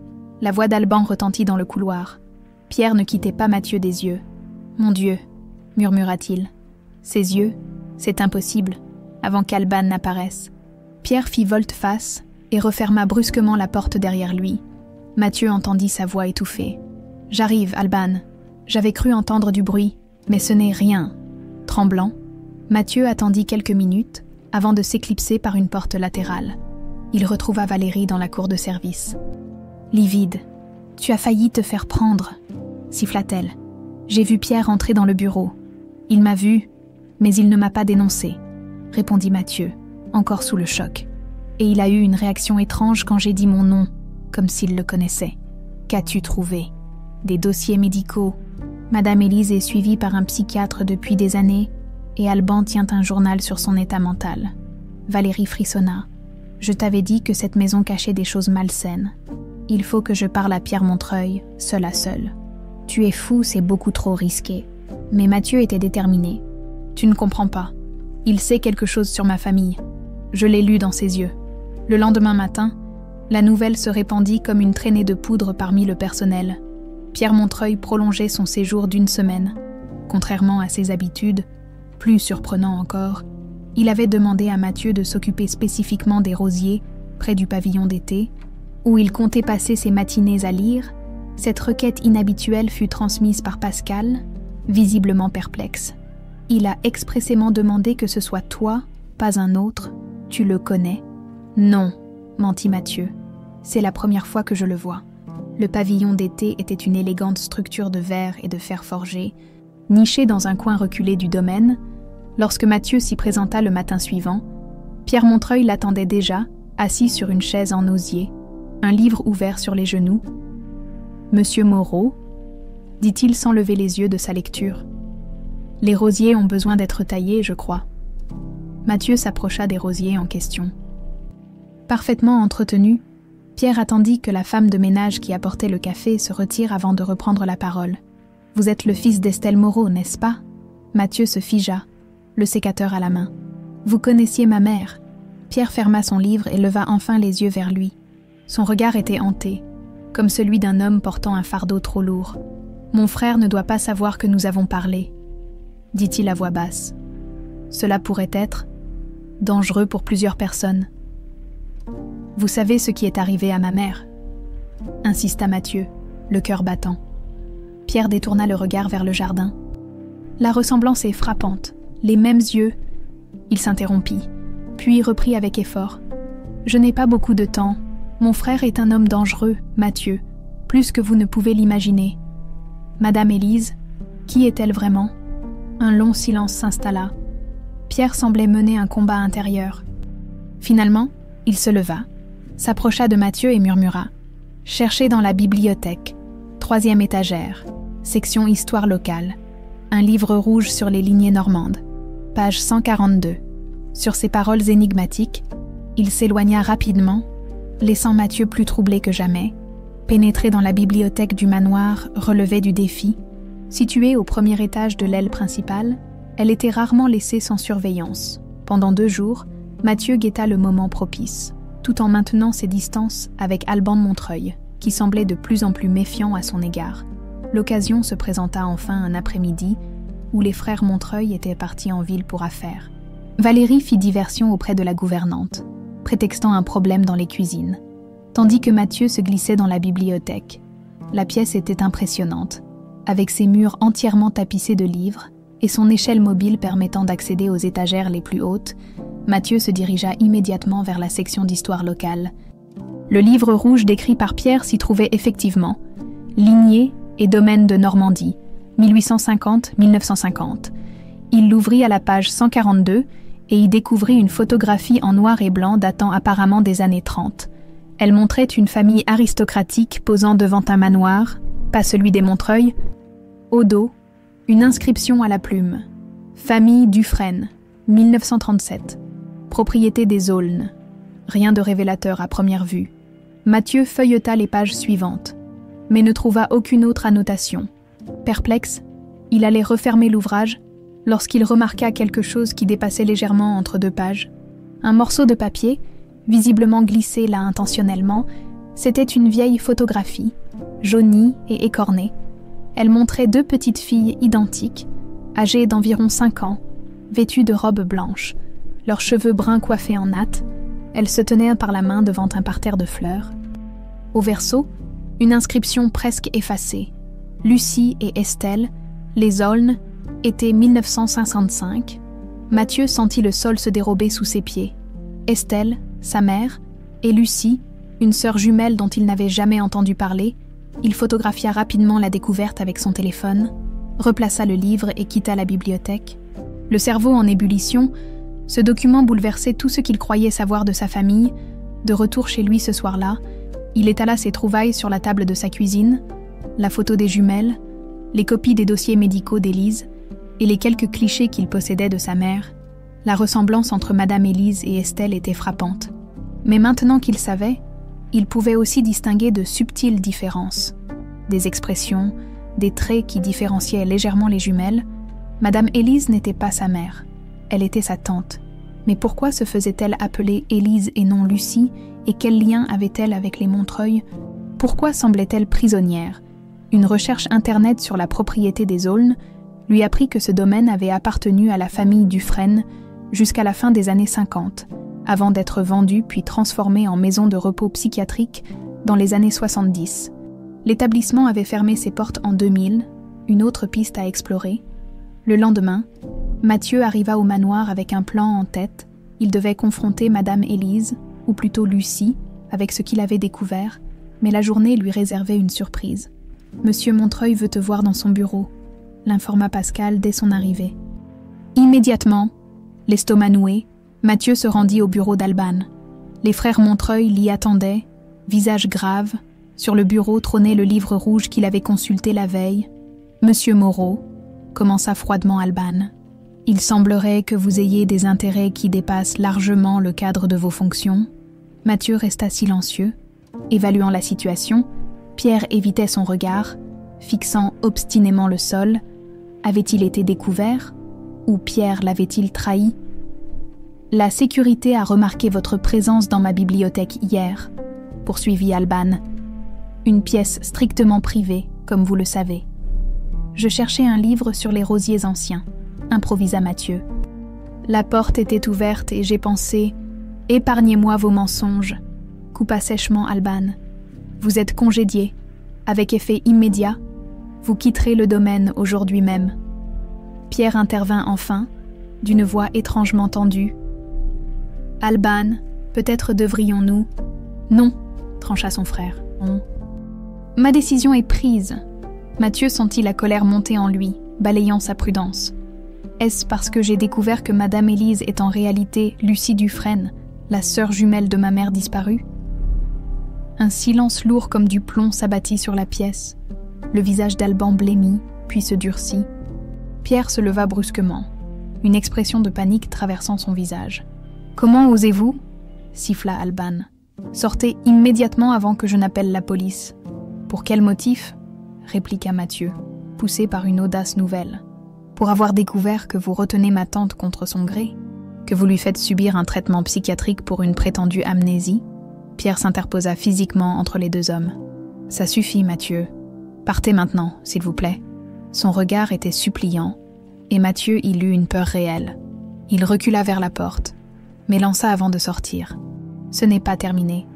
La voix d'Alban retentit dans le couloir. Pierre ne quittait pas Mathieu des yeux. « Mon Dieu !» murmura-t-il. « Ses yeux, c'est impossible, avant qu'Alban n'apparaisse. » Pierre fit volte-face et referma brusquement la porte derrière lui. Mathieu entendit sa voix étouffée. « J'arrive, Alban. J'avais cru entendre du bruit, mais ce n'est rien. » Tremblant, Mathieu attendit quelques minutes avant de s'éclipser par une porte latérale. Il retrouva Valérie dans la cour de service. « Livide, tu as failli te faire prendre, » siffla-t-elle. « J'ai vu Pierre entrer dans le bureau. Il m'a vu, mais il ne m'a pas dénoncé, » répondit Mathieu, encore sous le choc. « Et il a eu une réaction étrange quand j'ai dit mon nom, comme s'il le connaissait. Qu'as-tu trouvé ? Des dossiers médicaux. Madame Élise est suivie par un psychiatre depuis des années et Alban tient un journal sur son état mental. » Valérie frissonna. « Je t'avais dit que cette maison cachait des choses malsaines. Il faut que je parle à Pierre Montreuil, seul à seul. Tu es fou, c'est beaucoup trop risqué. » Mais Mathieu était déterminé. « Tu ne comprends pas. Il sait quelque chose sur ma famille. Je l'ai lu dans ses yeux. » Le lendemain matin, la nouvelle se répandit comme une traînée de poudre parmi le personnel. Pierre Montreuil prolongeait son séjour d'1 semaine. Contrairement à ses habitudes, plus surprenant encore, il avait demandé à Mathieu de s'occuper spécifiquement des rosiers, près du pavillon d'été, où il comptait passer ses matinées à lire. Cette requête inhabituelle fut transmise par Pascal, visiblement perplexe. Il a expressément demandé que ce soit toi, pas un autre. Tu le connais ? Non, mentit Mathieu. C'est la première fois que je le vois. Le pavillon d'été était une élégante structure de verre et de fer forgé, nichée dans un coin reculé du domaine. Lorsque Mathieu s'y présenta le matin suivant, Pierre Montreuil l'attendait déjà, assis sur une chaise en osier, un livre ouvert sur les genoux. « Monsieur Moreau ?» dit-il sans lever les yeux de sa lecture. « Les rosiers ont besoin d'être taillés, je crois. » Mathieu s'approcha des rosiers en question. Parfaitement entretenu, Pierre attendit que la femme de ménage qui apportait le café se retire avant de reprendre la parole. « Vous êtes le fils d'Estelle Moreau, n'est-ce pas ?» Mathieu se figea, le sécateur à la main. « Vous connaissiez ma mère ?» Pierre ferma son livre et leva enfin les yeux vers lui. Son regard était hanté, comme celui d'un homme portant un fardeau trop lourd. « Mon frère ne doit pas savoir que nous avons parlé, » dit-il à voix basse. « Cela pourrait être dangereux pour plusieurs personnes. » « Vous savez ce qui est arrivé à ma mère ?» insista Mathieu, le cœur battant. Pierre détourna le regard vers le jardin. « La ressemblance est frappante, les mêmes yeux. » Il s'interrompit, puis reprit avec effort. « Je n'ai pas beaucoup de temps. Mon frère est un homme dangereux, Mathieu, plus que vous ne pouvez l'imaginer. » Madame Élise, qui est-elle vraiment ? Un long silence s'installa. Pierre semblait mener un combat intérieur. Finalement, il se leva, s'approcha de Mathieu et murmura « Cherchez dans la bibliothèque, 3e étagère, section Histoire locale, un livre rouge sur les lignées normandes, page 142. » Sur ces paroles énigmatiques, il s'éloigna rapidement, laissant Mathieu plus troublé que jamais. Pénétrer dans la bibliothèque du manoir relevait du défi. Située au 1er étage de l'aile principale, elle était rarement laissée sans surveillance. Pendant 2 jours, Mathieu guetta le moment propice, tout en maintenant ses distances avec Alban Montreuil, qui semblait de plus en plus méfiant à son égard. L'occasion se présenta enfin un après-midi où les frères Montreuil étaient partis en ville pour affaires. Valérie fit diversion auprès de la gouvernante, prétextant un problème dans les cuisines, tandis que Mathieu se glissait dans la bibliothèque. La pièce était impressionnante, avec ses murs entièrement tapissés de livres et son échelle mobile permettant d'accéder aux étagères les plus hautes. Mathieu se dirigea immédiatement vers la section d'histoire locale. Le livre rouge décrit par Pierre s'y trouvait effectivement. Lignée et domaine de Normandie, 1850-1950. Il l'ouvrit à la page 142 et y découvrit une photographie en noir et blanc datant apparemment des années 30. Elle montrait une famille aristocratique posant devant un manoir, pas celui des Montreuil. Au dos, une inscription à la plume. Famille Dufresne, 1937. Propriété des Aulnes. Rien de révélateur à première vue. Mathieu feuilleta les pages suivantes, mais ne trouva aucune autre annotation. Perplexe, il allait refermer l'ouvrage lorsqu'il remarqua quelque chose qui dépassait légèrement entre 2 pages. Un morceau de papier, visiblement glissé là intentionnellement, c'était une vieille photographie, jaunie et écornée. Elle montrait 2 petites filles identiques, âgées d'environ 5 ans, vêtues de robes blanches, leurs cheveux bruns coiffés en natte, Elle se tenait par la main devant un parterre de fleurs. Au verso, une inscription presque effacée. Lucie et Estelle, les aulnes, été 1955. Mathieu sentit le sol se dérober sous ses pieds. Estelle, sa mère, et Lucie, une sœur jumelle dont il n'avait jamais entendu parler, il photographia rapidement la découverte avec son téléphone, replaça le livre et quitta la bibliothèque. Le cerveau en ébullition, ce document bouleversait tout ce qu'il croyait savoir de sa famille. De retour chez lui ce soir-là, il étala ses trouvailles sur la table de sa cuisine, la photo des jumelles, les copies des dossiers médicaux d'Élise et les quelques clichés qu'il possédait de sa mère. La ressemblance entre Madame Élise et Estelle était frappante. Mais maintenant qu'il savait, il pouvait aussi distinguer de subtiles différences. Des expressions, des traits qui différenciaient légèrement les jumelles. Madame Élise n'était pas sa mère, elle était sa tante. Mais pourquoi se faisait-elle appeler Élise et non Lucie, et quel lien avait-elle avec les Montreuil? Pourquoi semblait-elle prisonnière? Une recherche internet sur la propriété des aulnes lui apprit que ce domaine avait appartenu à la famille Dufresne jusqu'à la fin des années 50, avant d'être vendu puis transformé en maison de repos psychiatrique dans les années 70. L'établissement avait fermé ses portes en 2000, une autre piste à explorer. Le lendemain, Mathieu arriva au manoir avec un plan en tête. Il devait confronter Madame Élise, ou plutôt Lucie, avec ce qu'il avait découvert, mais la journée lui réservait une surprise. « Monsieur Montreuil veut te voir dans son bureau », l'informa Pascal dès son arrivée. Immédiatement, l'estomac noué, Mathieu se rendit au bureau d'Alban. Les frères Montreuil l'y attendaient, visage grave. Sur le bureau trônait le livre rouge qu'il avait consulté la veille. « Monsieur Moreau », commença froidement Alban, « il semblerait que vous ayez des intérêts qui dépassent largement le cadre de vos fonctions. » Mathieu resta silencieux. Évaluant la situation, Pierre évitait son regard, fixant obstinément le sol. Avait-il été découvert? Ou Pierre l'avait-il trahi? « La sécurité a remarqué votre présence dans ma bibliothèque hier, » poursuivit Alban. « Une pièce strictement privée, comme vous le savez. » « Je cherchais un livre sur les rosiers anciens, » improvisa Mathieu. « La porte était ouverte et j'ai pensé « Épargnez-moi vos mensonges » coupa sèchement Alban. « Vous êtes congédié, avec effet immédiat. Vous quitterez le domaine aujourd'hui même. » Pierre intervint enfin, d'une voix étrangement tendue. « Alban, peut-être devrions-nous... » « Non, » trancha son frère. « Non. »« Ma décision est prise. » Mathieu sentit la colère monter en lui, balayant sa prudence. « Est-ce parce que j'ai découvert que Madame Élise est en réalité Lucie Dufresne, la sœur jumelle de ma mère disparue ?» Un silence lourd comme du plomb s'abattit sur la pièce. Le visage d'Alban blêmit, puis se durcit. Pierre se leva brusquement, une expression de panique traversant son visage. « Comment osez-vous » siffla Alban. « Sortez immédiatement avant que je n'appelle la police. »« Pour quel motif ?» répliqua Mathieu, poussé par une audace nouvelle. « Pour avoir découvert que vous retenez ma tante contre son gré, que vous lui faites subir un traitement psychiatrique pour une prétendue amnésie ?» Pierre s'interposa physiquement entre les deux hommes. « Ça suffit, Mathieu. Partez maintenant, s'il vous plaît. » Son regard était suppliant, et Mathieu y lut une peur réelle. Il recula vers la porte, mais lança avant de sortir. « Ce n'est pas terminé.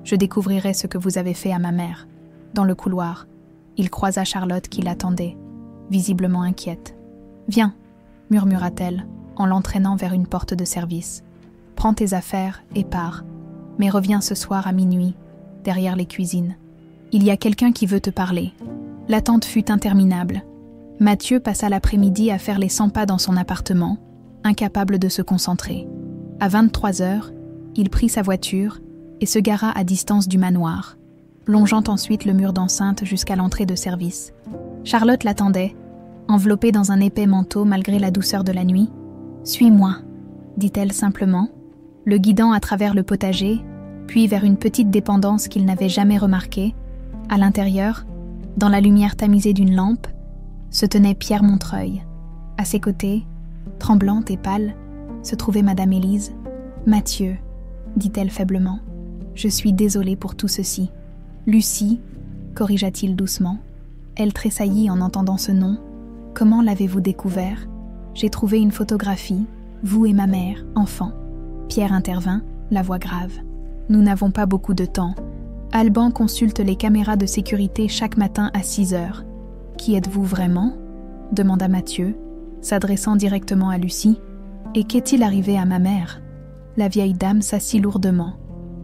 Je découvrirai ce que vous avez fait à ma mère. » Dans le couloir, il croisa Charlotte qui l'attendait, visiblement inquiète. « Viens, » murmura-t-elle, en l'entraînant vers une porte de service. « Prends tes affaires et pars, mais reviens ce soir à minuit, derrière les cuisines. Il y a quelqu'un qui veut te parler. » L'attente fut interminable. Mathieu passa l'après-midi à faire les 100 pas dans son appartement, incapable de se concentrer. À 23h, il prit sa voiture et se gara à distance du manoir, longeant ensuite le mur d'enceinte jusqu'à l'entrée de service. Charlotte l'attendait, enveloppée dans un épais manteau malgré la douceur de la nuit. « Suis-moi », dit-elle simplement, le guidant à travers le potager, puis vers une petite dépendance qu'il n'avait jamais remarquée. À l'intérieur, dans la lumière tamisée d'une lampe, se tenait Pierre Montreuil. À ses côtés, tremblante et pâle, se trouvait Madame Élise. « Mathieu », dit-elle faiblement, « je suis désolée pour tout ceci. » « Lucie, corrigea-t-il doucement. Elle tressaillit en entendant ce nom. « Comment l'avez-vous découvert ? J'ai trouvé une photographie, vous et ma mère, enfant. » Pierre intervint. la voix grave. Nous n'avons pas beaucoup de temps. Alban consulte les caméras de sécurité chaque matin à 6 heures. Qui êtes-vous vraiment ? Demanda Mathieu, s'adressant directement à Lucie. Et qu'est-il arrivé à ma mère ? La vieille dame s'assit lourdement,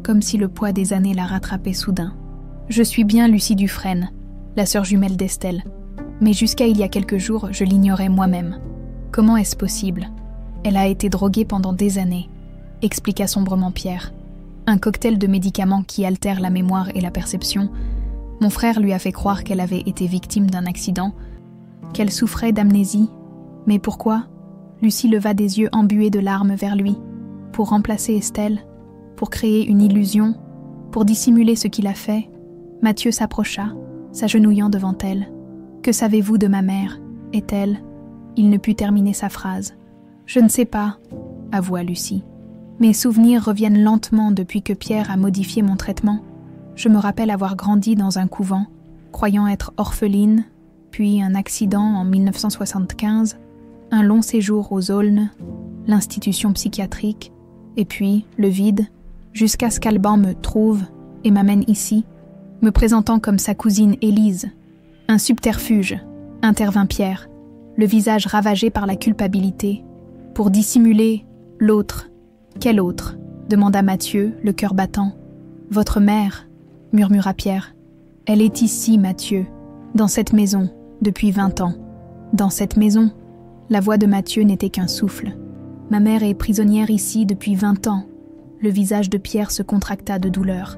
comme si le poids des années la rattrapait soudain. Je suis bien Lucie Dufresne, la sœur jumelle d'Estelle. Mais jusqu'à il y a quelques jours, je l'ignorais moi-même. Comment est-ce possible ? Elle a été droguée pendant des années, expliqua sombrement Pierre. Un cocktail de médicaments qui altère la mémoire et la perception. Mon frère lui a fait croire qu'elle avait été victime d'un accident, qu'elle souffrait d'amnésie. Mais pourquoi ? Lucie leva des yeux embués de larmes vers lui. Pour remplacer Estelle, pour créer une illusion, pour dissimuler ce qu'il a fait. Mathieu s'approcha, s'agenouillant devant elle. « Que savez-vous de ma mère » est-elle ? Il ne put terminer sa phrase. « Je ne sais pas » avoua Lucie. Mes souvenirs reviennent lentement depuis que Pierre a modifié mon traitement. Je me rappelle avoir grandi dans un couvent, croyant être orpheline, puis un accident en 1975, un long séjour aux Aulnes, l'institution psychiatrique, et puis le vide, jusqu'à ce qu'Alban me trouve et m'amène ici, me présentant comme sa cousine Élise. Un subterfuge, intervint Pierre, le visage ravagé par la culpabilité, pour dissimuler l'autre. Quel autre ? Demanda Mathieu, le cœur battant. Votre mère, murmura Pierre. Elle est ici, Mathieu, dans cette maison, depuis 20 ans. Dans cette maison ? La voix de Mathieu n'était qu'un souffle. Ma mère est prisonnière ici depuis 20 ans. Le visage de Pierre se contracta de douleur.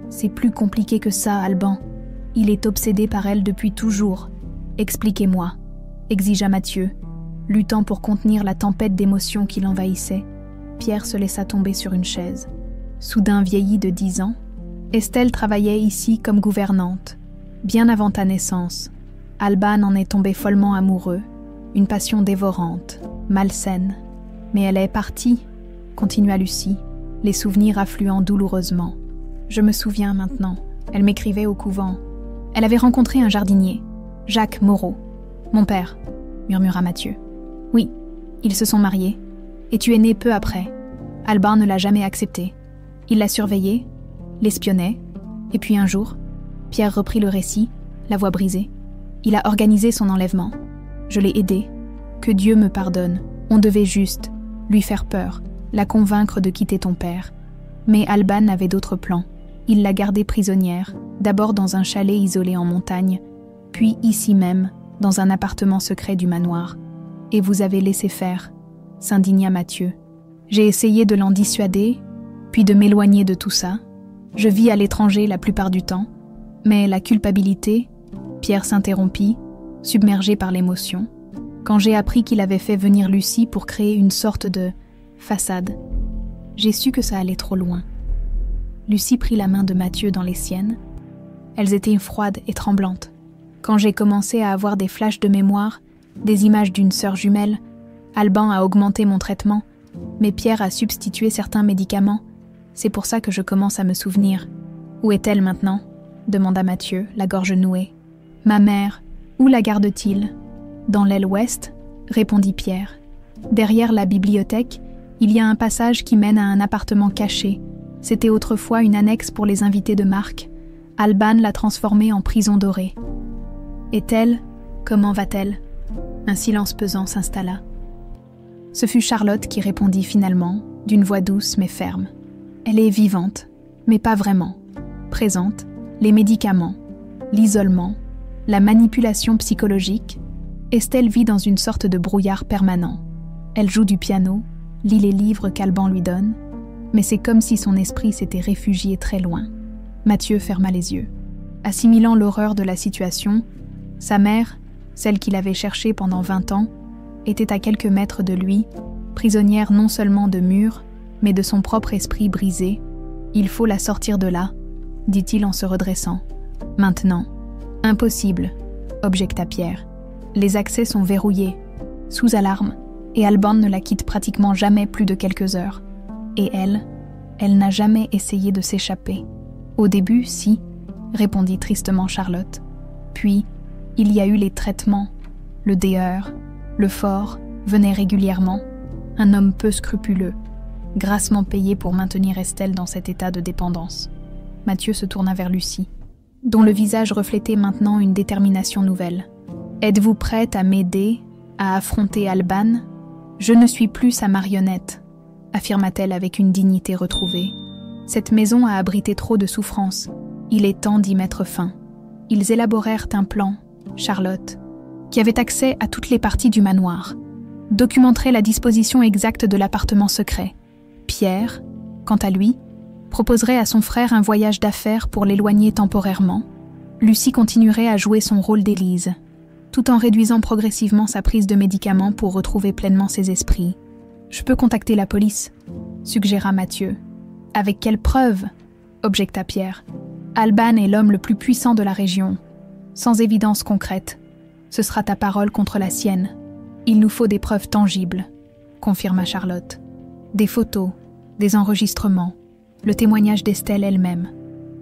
C'est plus compliqué que ça, Alban. Il est obsédé par elle depuis toujours. Expliquez-moi, exigea Mathieu, luttant pour contenir la tempête d'émotions qui l'envahissait. Pierre se laissa tomber sur une chaise. Soudain vieillie de 10 ans, Estelle travaillait ici comme gouvernante. Bien avant ta naissance, Alban en est tombé follement amoureux, une passion dévorante, malsaine. Mais elle est partie, continua Lucie, les souvenirs affluant douloureusement. Je me souviens maintenant, elle m'écrivait au couvent. Elle avait rencontré un jardinier, Jacques Moreau. Mon père, murmura Mathieu. Oui, ils se sont mariés. Et tu es né peu après. Alban ne l'a jamais accepté. Il l'a surveillé, l'espionnait, et puis un jour, Pierre reprit le récit, la voix brisée. Il a organisé son enlèvement. Je l'ai aidé. Que Dieu me pardonne. On devait juste lui faire peur, la convaincre de quitter ton père. Mais Alban avait d'autres plans. Il l'a gardée prisonnière, d'abord dans un chalet isolé en montagne, puis ici même, dans un appartement secret du manoir. Et vous avez laissé faire, s'indigna Mathieu. J'ai essayé de l'en dissuader, puis de m'éloigner de tout ça. Je vis à l'étranger la plupart du temps, mais la culpabilité, Pierre s'interrompit, submergé par l'émotion, quand j'ai appris qu'il avait fait venir Lucie pour créer une sorte de façade. J'ai su que ça allait trop loin. Lucie prit la main de Mathieu dans les siennes. Elles étaient froides et tremblantes. Quand j'ai commencé à avoir des flashs de mémoire, des images d'une sœur jumelle, Alban a augmenté mon traitement, mais Pierre a substitué certains médicaments. C'est pour ça que je commence à me souvenir. Où est-elle maintenant ? Demanda Mathieu, la gorge nouée. Ma mère, où la garde-t-il ? Dans l'aile ouest, répondit Pierre. Derrière la bibliothèque, il y a un passage qui mène à un appartement caché. C'était autrefois une annexe pour les invités de marque. Alban l'a transformée en prison dorée. Et-elle ? Comment va-t-elle ? Un silence pesant s'installa. Ce fut Charlotte qui répondit finalement, d'une voix douce mais ferme. Elle est vivante, mais pas vraiment. Présente, les médicaments, l'isolement, la manipulation psychologique. Estelle vit dans une sorte de brouillard permanent. Elle joue du piano, lit les livres qu'Alban lui donne, mais c'est comme si son esprit s'était réfugié très loin. Mathieu ferma les yeux. Assimilant l'horreur de la situation, sa mère, celle qu'il avait cherchée pendant 20 ans, était à quelques mètres de lui, prisonnière non seulement de murs, mais de son propre esprit brisé. « Il faut la sortir de là », dit-il en se redressant. « Maintenant. »« Impossible », objecta Pierre. « Les accès sont verrouillés, sous alarme, et Alban ne la quitte pratiquement jamais plus de quelques heures. Et elle n'a jamais essayé de s'échapper. »« Au début, si », répondit tristement Charlotte. « Puis, il y a eu les traitements, le Deher, le fort venait régulièrement, un homme peu scrupuleux. grassement payé pour maintenir Estelle dans cet état de dépendance. Mathieu se tourna vers Lucie, dont le visage reflétait maintenant une détermination nouvelle. « Êtes-vous prête à m'aider, à affronter Alban ? Je ne suis plus sa marionnette, » affirma-t-elle avec une dignité retrouvée. « Cette maison a abrité trop de souffrances. Il est temps d'y mettre fin. » Ils élaborèrent un plan, Charlotte, qui avait accès à toutes les parties du manoir, documenterait la disposition exacte de l'appartement secret. Pierre, quant à lui, proposerait à son frère un voyage d'affaires pour l'éloigner temporairement. Lucie continuerait à jouer son rôle d'Élise, tout en réduisant progressivement sa prise de médicaments pour retrouver pleinement ses esprits. « Je peux contacter la police », suggéra Mathieu. « Avec quelle preuve ?» objecta Pierre. « Alban est l'homme le plus puissant de la région. Sans évidence concrète, ce sera ta parole contre la sienne. Il nous faut des preuves tangibles, » confirma Charlotte. « Des photos, des enregistrements, le témoignage d'Estelle elle-même. »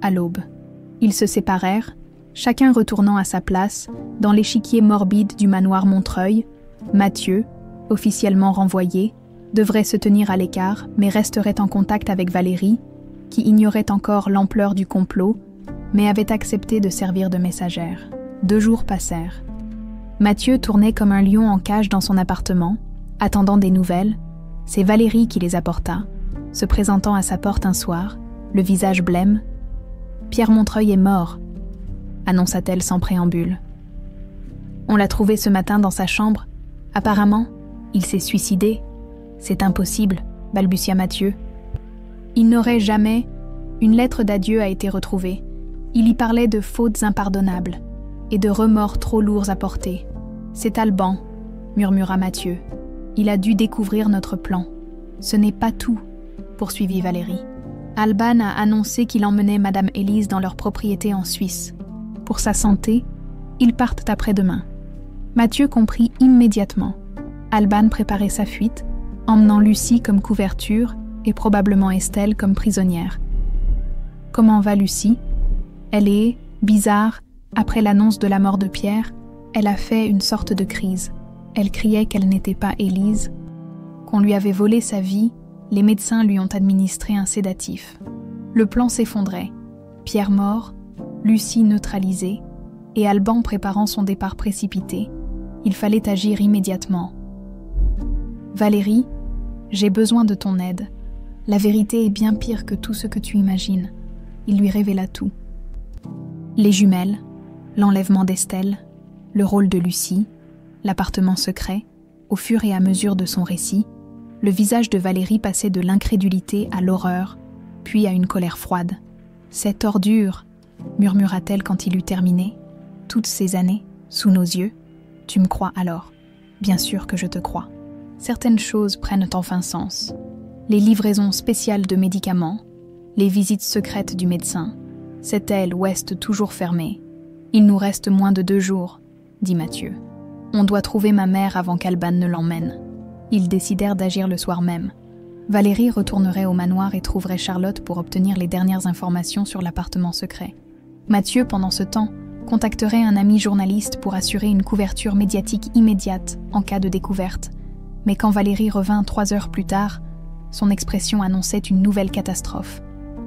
À l'aube, ils se séparèrent, chacun retournant à sa place dans l'échiquier morbide du manoir Montreuil. Mathieu, officiellement renvoyé, devrait se tenir à l'écart mais resterait en contact avec Valérie, qui ignorait encore l'ampleur du complot, mais avait accepté de servir de messagère. 2 jours passèrent. Mathieu tournait comme un lion en cage dans son appartement, attendant des nouvelles. C'est Valérie qui les apporta, se présentant à sa porte un soir, le visage blême. « Pierre Montreuil est mort », annonça-t-elle sans préambule. « On l'a trouvé ce matin dans sa chambre. Apparemment, il s'est suicidé. C'est impossible, » balbutia Mathieu. Il n'aurait jamais... Une lettre d'adieu a été retrouvée. Il y parlait de fautes impardonnables et de remords trop lourds à porter. « C'est Alban, » murmura Mathieu. « Il a dû découvrir notre plan. Ce n'est pas tout, » poursuivit Valérie. Alban a annoncé qu'il emmenait Madame Élise dans leur propriété en Suisse. Pour sa santé, ils partent après-demain. Mathieu comprit immédiatement. Alban préparait sa fuite, emmenant Lucie comme couverture et probablement Estelle comme prisonnière. Comment va Lucie ? Elle est, bizarre, après l'annonce de la mort de Pierre, elle a fait une sorte de crise. Elle criait qu'elle n'était pas Élise, qu'on lui avait volé sa vie, les médecins lui ont administré un sédatif. Le plan s'effondrait. Pierre mort, Lucie neutralisée, et Alban préparant son départ précipité. Il fallait agir immédiatement. « Valérie, j'ai besoin de ton aide. La vérité est bien pire que tout ce que tu imagines. » Il lui révéla tout. Les jumelles, l'enlèvement d'Estelle, le rôle de Lucie, l'appartement secret, au fur et à mesure de son récit, le visage de Valérie passait de l'incrédulité à l'horreur, puis à une colère froide. « Cette ordure !» murmura-t-elle quand il eut terminé. « Toutes ces années, sous nos yeux, tu me crois alors ? Bien sûr que je te crois. Certaines choses prennent enfin sens. Les livraisons spéciales de médicaments, les visites secrètes du médecin. Cette aile ouest toujours fermée. Il nous reste moins de 2 jours, dit Mathieu. On doit trouver ma mère avant qu'Alban ne l'emmène. Ils décidèrent d'agir le soir même. Valérie retournerait au manoir et trouverait Charlotte pour obtenir les dernières informations sur l'appartement secret. Mathieu, pendant ce temps, contacterait un ami journaliste pour assurer une couverture médiatique immédiate en cas de découverte. Mais quand Valérie revint 3 heures plus tard, son expression annonçait une nouvelle catastrophe.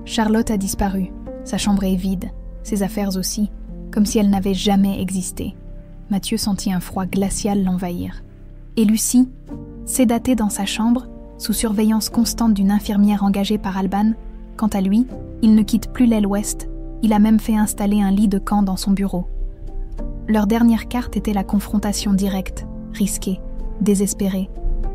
Charlotte a disparu, sa chambre est vide, ses affaires aussi, comme si elle n'avait jamais existé. Mathieu sentit un froid glacial l'envahir. Et Lucie, sédatée dans sa chambre, sous surveillance constante d'une infirmière engagée par Alban, quant à lui, il ne quitte plus l'aile ouest, il a même fait installer un lit de camp dans son bureau. Leur dernière carte était la confrontation directe, risquée, désespérée,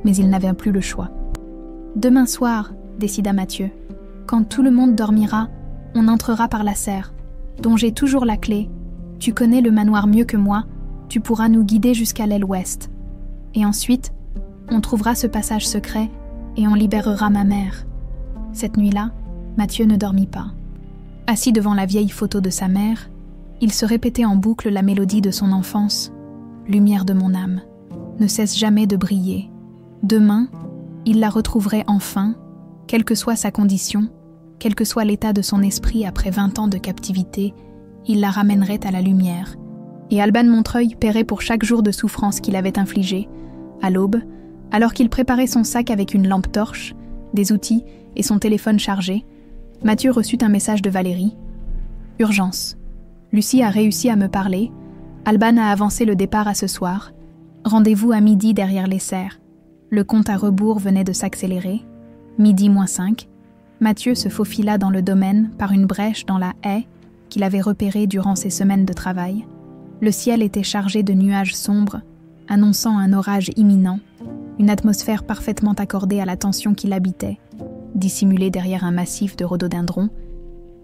mais il n'avait plus le choix. « Demain soir, » décida Mathieu, « quand tout le monde dormira, on entrera par la serre, dont j'ai toujours la clé. Tu connais le manoir mieux que moi, tu pourras nous guider jusqu'à l'aile ouest. Et ensuite, on trouvera ce passage secret et on libérera ma mère. » Cette nuit-là, Mathieu ne dormit pas. Assis devant la vieille photo de sa mère, il se répétait en boucle la mélodie de son enfance. « Lumière de mon âme, ne cesse jamais de briller. » Demain, il la retrouverait enfin, quelle que soit sa condition, quel que soit l'état de son esprit après 20 ans de captivité, il la ramènerait à la lumière. Et Alban Montreuil paierait pour chaque jour de souffrance qu'il avait infligé. À l'aube, alors qu'il préparait son sac avec une lampe torche, des outils et son téléphone chargé, Mathieu reçut un message de Valérie. « Urgence. Lucie a réussi à me parler. Alban a avancé le départ à ce soir. Rendez-vous à midi derrière les serres. Le compte à rebours venait de s'accélérer. Midi moins 5. Mathieu se faufila dans le domaine par une brèche dans la haie qu'il avait repérée durant ses semaines de travail. Le ciel était chargé de nuages sombres, annonçant un orage imminent, une atmosphère parfaitement accordée à la tension qui l'habitait. Dissimulé derrière un massif de rhododendrons,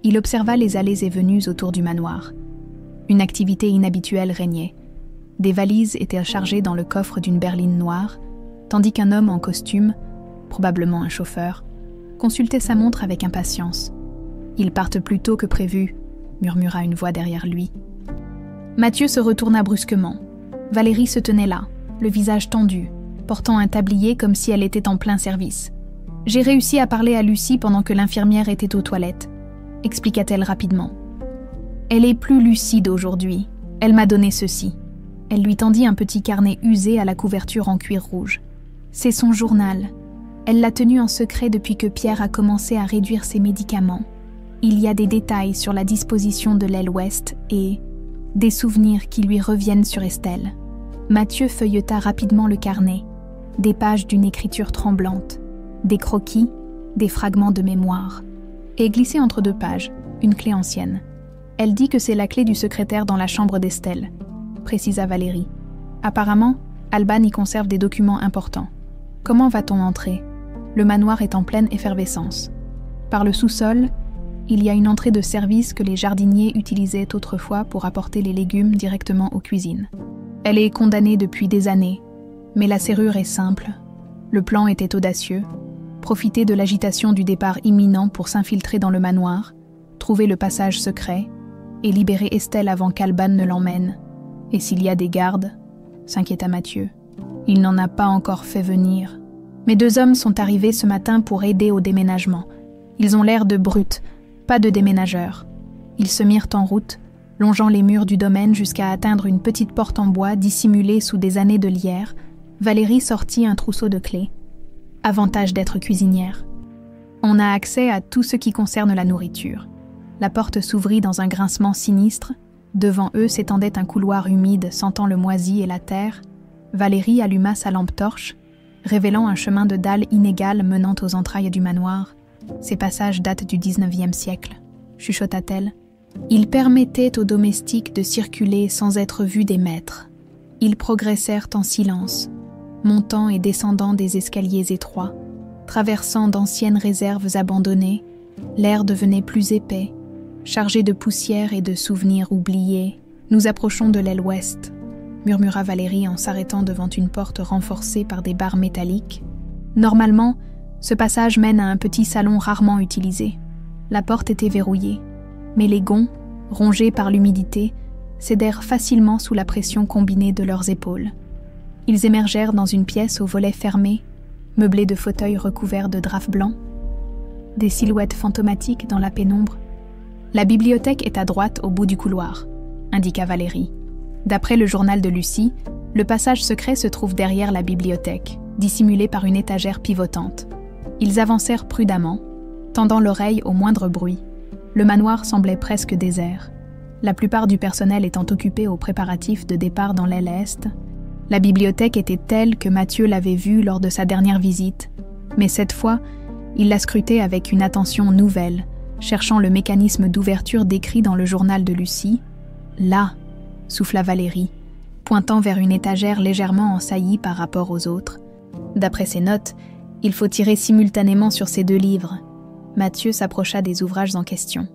il observa les allées et venues autour du manoir. Une activité inhabituelle régnait. Des valises étaient chargées dans le coffre d'une berline noire, tandis qu'un homme en costume, probablement un chauffeur, consultait sa montre avec impatience. « Ils partent plus tôt que prévu », murmura une voix derrière lui. Mathieu se retourna brusquement. Valérie se tenait là, le visage tendu, portant un tablier comme si elle était en plein service. « J'ai réussi à parler à Lucie pendant que l'infirmière était aux toilettes », expliqua-t-elle rapidement. « Elle est plus lucide aujourd'hui. Elle m'a donné ceci. » Elle lui tendit un petit carnet usé à la couverture en cuir rouge. « C'est son journal. Elle l'a tenu en secret depuis que Pierre a commencé à réduire ses médicaments. Il y a des détails sur la disposition de l'aile ouest et des souvenirs qui lui reviennent sur Estelle. » Mathieu feuilleta rapidement le carnet, des pages d'une écriture tremblante, des croquis, des fragments de mémoire, et glissé entre deux pages, une clé ancienne. « Elle dit que c'est la clé du secrétaire dans la chambre d'Estelle », précisa Valérie. « Apparemment, Alban y conserve des documents importants. Comment va-t-on entrer ? Le manoir est en pleine effervescence. Par le sous-sol, il y a une entrée de service que les jardiniers utilisaient autrefois pour apporter les légumes directement aux cuisines. Elle est condamnée depuis des années, mais la serrure est simple. Le plan était audacieux. Profiter de l'agitation du départ imminent pour s'infiltrer dans le manoir, trouver le passage secret et libérer Estelle avant qu'Alban ne l'emmène. Et s'il y a des gardes, s'inquiéta Mathieu. Il n'en a pas encore fait venir. Mes deux hommes sont arrivés ce matin pour aider au déménagement. Ils ont l'air de brutes, pas de déménageurs. Ils se mirent en route, longeant les murs du domaine jusqu'à atteindre une petite porte en bois dissimulée sous des années de lierre. Valérie sortit un trousseau de clés. Avantage d'être cuisinière. On a accès à tout ce qui concerne la nourriture. La porte s'ouvrit dans un grincement sinistre. Devant eux s'étendait un couloir humide sentant le moisi et la terre. Valérie alluma sa lampe torche, révélant un chemin de dalles inégal menant aux entrailles du manoir. Ces passages datent du XIXe siècle, chuchota-t-elle. Ils permettaient aux domestiques de circuler sans être vus des maîtres. Ils progressèrent en silence, montant et descendant des escaliers étroits, traversant d'anciennes réserves abandonnées. L'air devenait plus épais, chargé de poussière et de souvenirs oubliés. « Nous approchons de l'aile ouest », murmura Valérie en s'arrêtant devant une porte renforcée par des barres métalliques. Normalement, ce passage mène à un petit salon rarement utilisé. La porte était verrouillée, mais les gonds, rongés par l'humidité, cédèrent facilement sous la pression combinée de leurs épaules. Ils émergèrent dans une pièce aux volets fermés, meublée de fauteuils recouverts de drapes blancs, des silhouettes fantomatiques dans la pénombre. « La bibliothèque est à droite au bout du couloir », indiqua Valérie. D'après le journal de Lucie, le passage secret se trouve derrière la bibliothèque, dissimulé par une étagère pivotante. Ils avancèrent prudemment, tendant l'oreille au moindre bruit. Le manoir semblait presque désert, la plupart du personnel étant occupé aux préparatifs de départ dans l'aile est. La bibliothèque était telle que Mathieu l'avait vue lors de sa dernière visite, mais cette fois, il la scrutait avec une attention nouvelle, cherchant le mécanisme d'ouverture décrit dans le journal de Lucie. « Là !» souffla Valérie, pointant vers une étagère légèrement en saillie par rapport aux autres. D'après ses notes, il faut tirer simultanément sur ces deux livres. Mathieu s'approcha des ouvrages en question.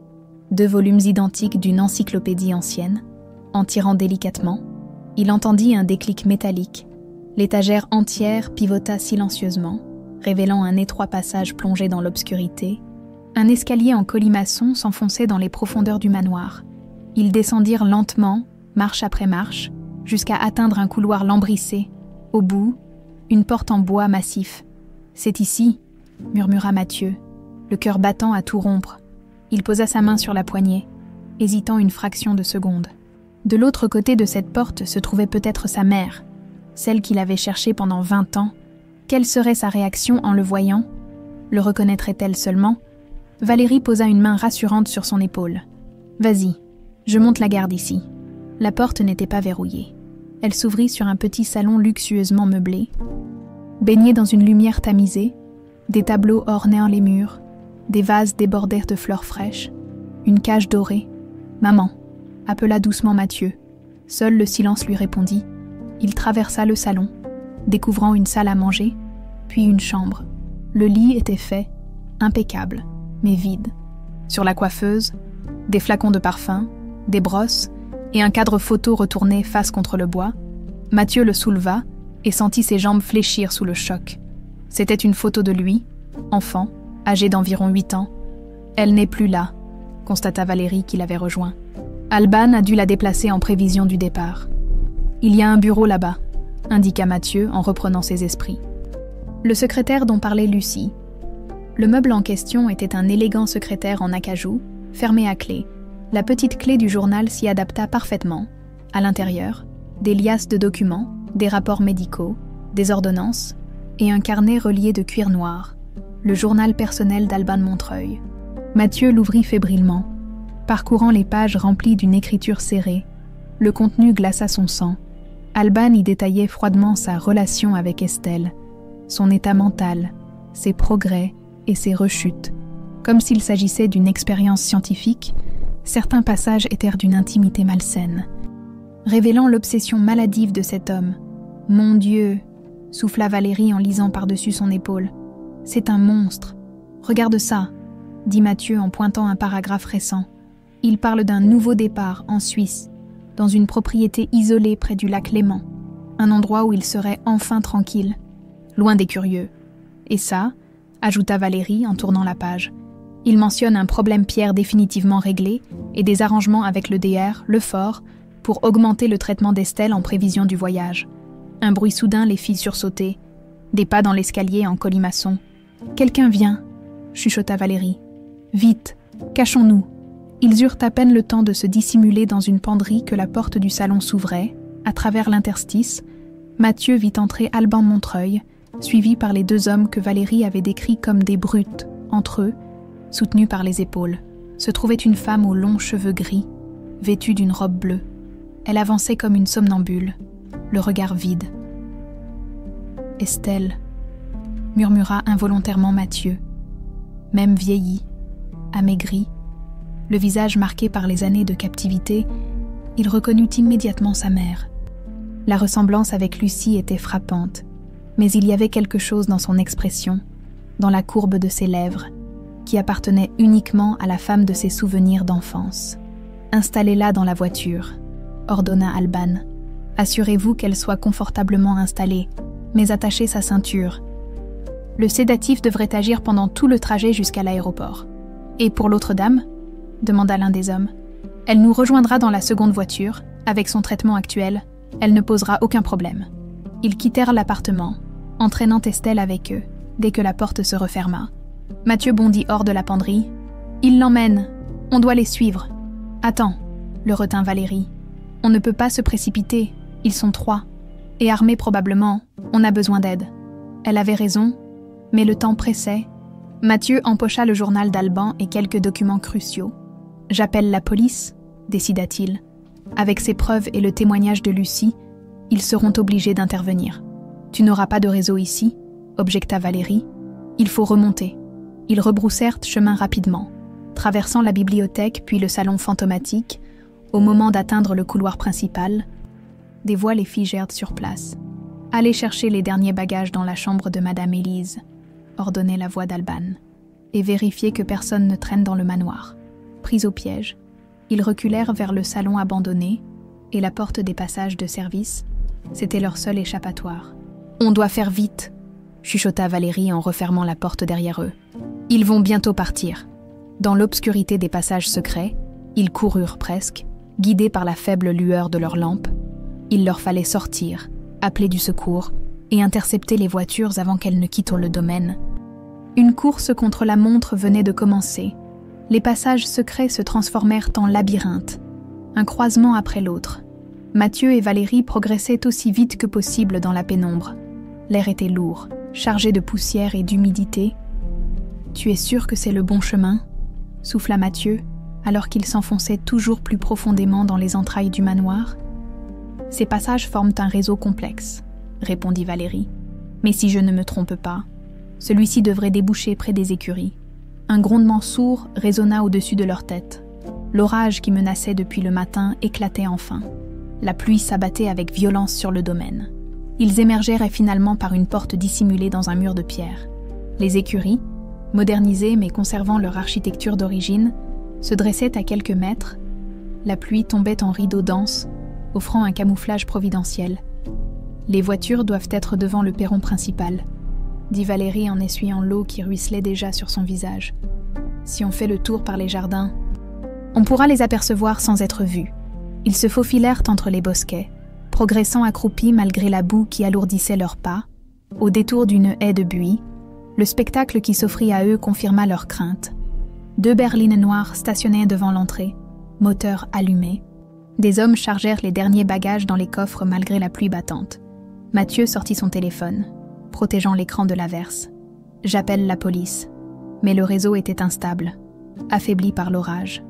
2 volumes identiques d'une encyclopédie ancienne. En tirant délicatement, il entendit un déclic métallique. L'étagère entière pivota silencieusement, révélant un étroit passage plongé dans l'obscurité. Un escalier en colimaçon s'enfonçait dans les profondeurs du manoir. Ils descendirent lentement, marche après marche, jusqu'à atteindre un couloir lambrissé. Au bout, une porte en bois massif. « C'est ici », murmura Mathieu, le cœur battant à tout rompre. Il posa sa main sur la poignée, hésitant une fraction de seconde. De l'autre côté de cette porte se trouvait peut-être sa mère, celle qu'il avait cherchée pendant 20 ans. Quelle serait sa réaction en le voyant ? Le reconnaîtrait-elle seulement? Valérie posa une main rassurante sur son épaule. « Vas-y, je monte la garde ici. » La porte n'était pas verrouillée. Elle s'ouvrit sur un petit salon luxueusement meublé. Baigné dans une lumière tamisée, des tableaux ornèrent les murs, des vases débordèrent de fleurs fraîches, une cage dorée. « Maman !» appela doucement Mathieu. Seul le silence lui répondit. Il traversa le salon, découvrant une salle à manger, puis une chambre. Le lit était fait, impeccable, mais vide. Sur la coiffeuse, des flacons de parfum, des brosses et un cadre photo retourné face contre le bois, Mathieu le souleva et sentit ses jambes fléchir sous le choc. C'était une photo de lui, enfant, âgé d'environ 8 ans. « Elle n'est plus là », constata Valérie qui l'avait rejoint. Alban a dû la déplacer en prévision du départ. « Il y a un bureau là-bas », indiqua Mathieu en reprenant ses esprits. Le secrétaire dont parlait Lucie. Le meuble en question était un élégant secrétaire en acajou, fermé à clé. La petite clé du journal s'y adapta parfaitement. À l'intérieur, des liasses de documents, des rapports médicaux, des ordonnances et un carnet relié de cuir noir, le journal personnel d'Alban Montreuil. Mathieu l'ouvrit fébrilement. Parcourant les pages remplies d'une écriture serrée, le contenu glaça son sang. Alban y détaillait froidement sa relation avec Estelle, son état mental, ses progrès et ses rechutes. Comme s'il s'agissait d'une expérience scientifique, certains passages étaient d'une intimité malsaine, révélant l'obsession maladive de cet homme. « Mon Dieu !» souffla Valérie en lisant par-dessus son épaule. « C'est un monstre. Regarde ça !» dit Mathieu en pointant un paragraphe récent. « Il parle d'un nouveau départ en Suisse, dans une propriété isolée près du lac Léman, un endroit où il serait enfin tranquille, loin des curieux. Et ça, ajouta Valérie en tournant la page, il mentionne un problème Pierre définitivement réglé et des arrangements avec le DR, le fort, pour augmenter le traitement d'Estelle en prévision du voyage. Un bruit soudain les fit sursauter, des pas dans l'escalier en colimaçon. « Quelqu'un vient !» chuchota Valérie. « Vite, cachons-nous !» Ils eurent à peine le temps de se dissimuler dans une penderie que la porte du salon s'ouvrait. À travers l'interstice, Mathieu vit entrer Alban Montreuil, suivi par les 2 hommes que Valérie avait décrits comme des brutes. Entre eux, soutenus par les épaules, se trouvait une femme aux longs cheveux gris, vêtue d'une robe bleue. Elle avançait comme une somnambule, le regard vide. « Estelle », murmura involontairement Mathieu. Même vieilli, amaigri, le visage marqué par les années de captivité, il reconnut immédiatement sa mère. La ressemblance avec Lucie était frappante, mais il y avait quelque chose dans son expression, dans la courbe de ses lèvres, qui appartenait uniquement à la femme de ses souvenirs d'enfance. « Installez-la dans la voiture », ordonna Alban. « Assurez-vous qu'elle soit confortablement installée, mais attachez sa ceinture. Le sédatif devrait agir pendant tout le trajet jusqu'à l'aéroport. Et pour l'autre dame ?» demanda l'un des hommes. « Elle nous rejoindra dans la seconde voiture. Avec son traitement actuel, elle ne posera aucun problème. » Ils quittèrent l'appartement, entraînant Estelle avec eux, dès que la porte se referma. Mathieu bondit hors de la penderie. « Ils l'emmènent. On doit les suivre. »« Attends, » le retint Valérie. « On ne peut pas se précipiter. Ils sont 3. Et armés probablement, on a besoin d'aide. » Elle avait raison, mais le temps pressait. Mathieu empocha le journal d'Alban et quelques documents cruciaux. « J'appelle la police », décida-t-il. Avec ses preuves et le témoignage de Lucie, ils seront obligés d'intervenir. « Tu n'auras pas de réseau ici », objecta Valérie. « Il faut remonter. » Ils rebroussèrent chemin rapidement, traversant la bibliothèque puis le salon fantomatique. Au moment d'atteindre le couloir principal, des voix les figèrent sur place. « Allez chercher les derniers bagages dans la chambre de Madame Élise », ordonnait la voix d'Alban, « et vérifiez que personne ne traîne dans le manoir. » Pris au piège, ils reculèrent vers le salon abandonné et la porte des passages de service. C'était leur seul échappatoire. « On doit faire vite !» chuchota Valérie en refermant la porte derrière eux. « Ils vont bientôt partir. » Dans l'obscurité des passages secrets, ils coururent presque, guidés par la faible lueur de leurs lampes. Il leur fallait sortir, appeler du secours et intercepter les voitures avant qu'elles ne quittent le domaine. Une course contre la montre venait de commencer. Les passages secrets se transformèrent en labyrinthe, un croisement après l'autre. Mathieu et Valérie progressaient aussi vite que possible dans la pénombre. L'air était lourd, chargé de poussière et d'humidité. Tu es sûr que c'est le bon chemin ? Souffla Mathieu, alors qu'il s'enfonçait toujours plus profondément dans les entrailles du manoir. Ces passages forment un réseau complexe, répondit Valérie. Mais si je ne me trompe pas, celui-ci devrait déboucher près des écuries. Un grondement sourd résonna au-dessus de leur tête. L'orage qui menaçait depuis le matin éclatait enfin. La pluie s'abattait avec violence sur le domaine. Ils émergèrent finalement par une porte dissimulée dans un mur de pierre. Les écuries, modernisées mais conservant leur architecture d'origine, se dressaient à quelques mètres. La pluie tombait en rideaux denses, offrant un camouflage providentiel. Les voitures doivent être devant le perron principal, dit Valérie en essuyant l'eau qui ruisselait déjà sur son visage. Si on fait le tour par les jardins, on pourra les apercevoir sans être vus. Ils se faufilèrent entre les bosquets, progressant accroupis malgré la boue qui alourdissait leurs pas. Au détour d'une haie de buis, le spectacle qui s'offrit à eux confirma leurs craintes. 2 berlines noires stationnaient devant l'entrée, moteurs allumés. Des hommes chargèrent les derniers bagages dans les coffres malgré la pluie battante. Mathieu sortit son téléphone, protégeant l'écran de l'averse. « J'appelle la police. » Mais le réseau était instable, affaibli par l'orage.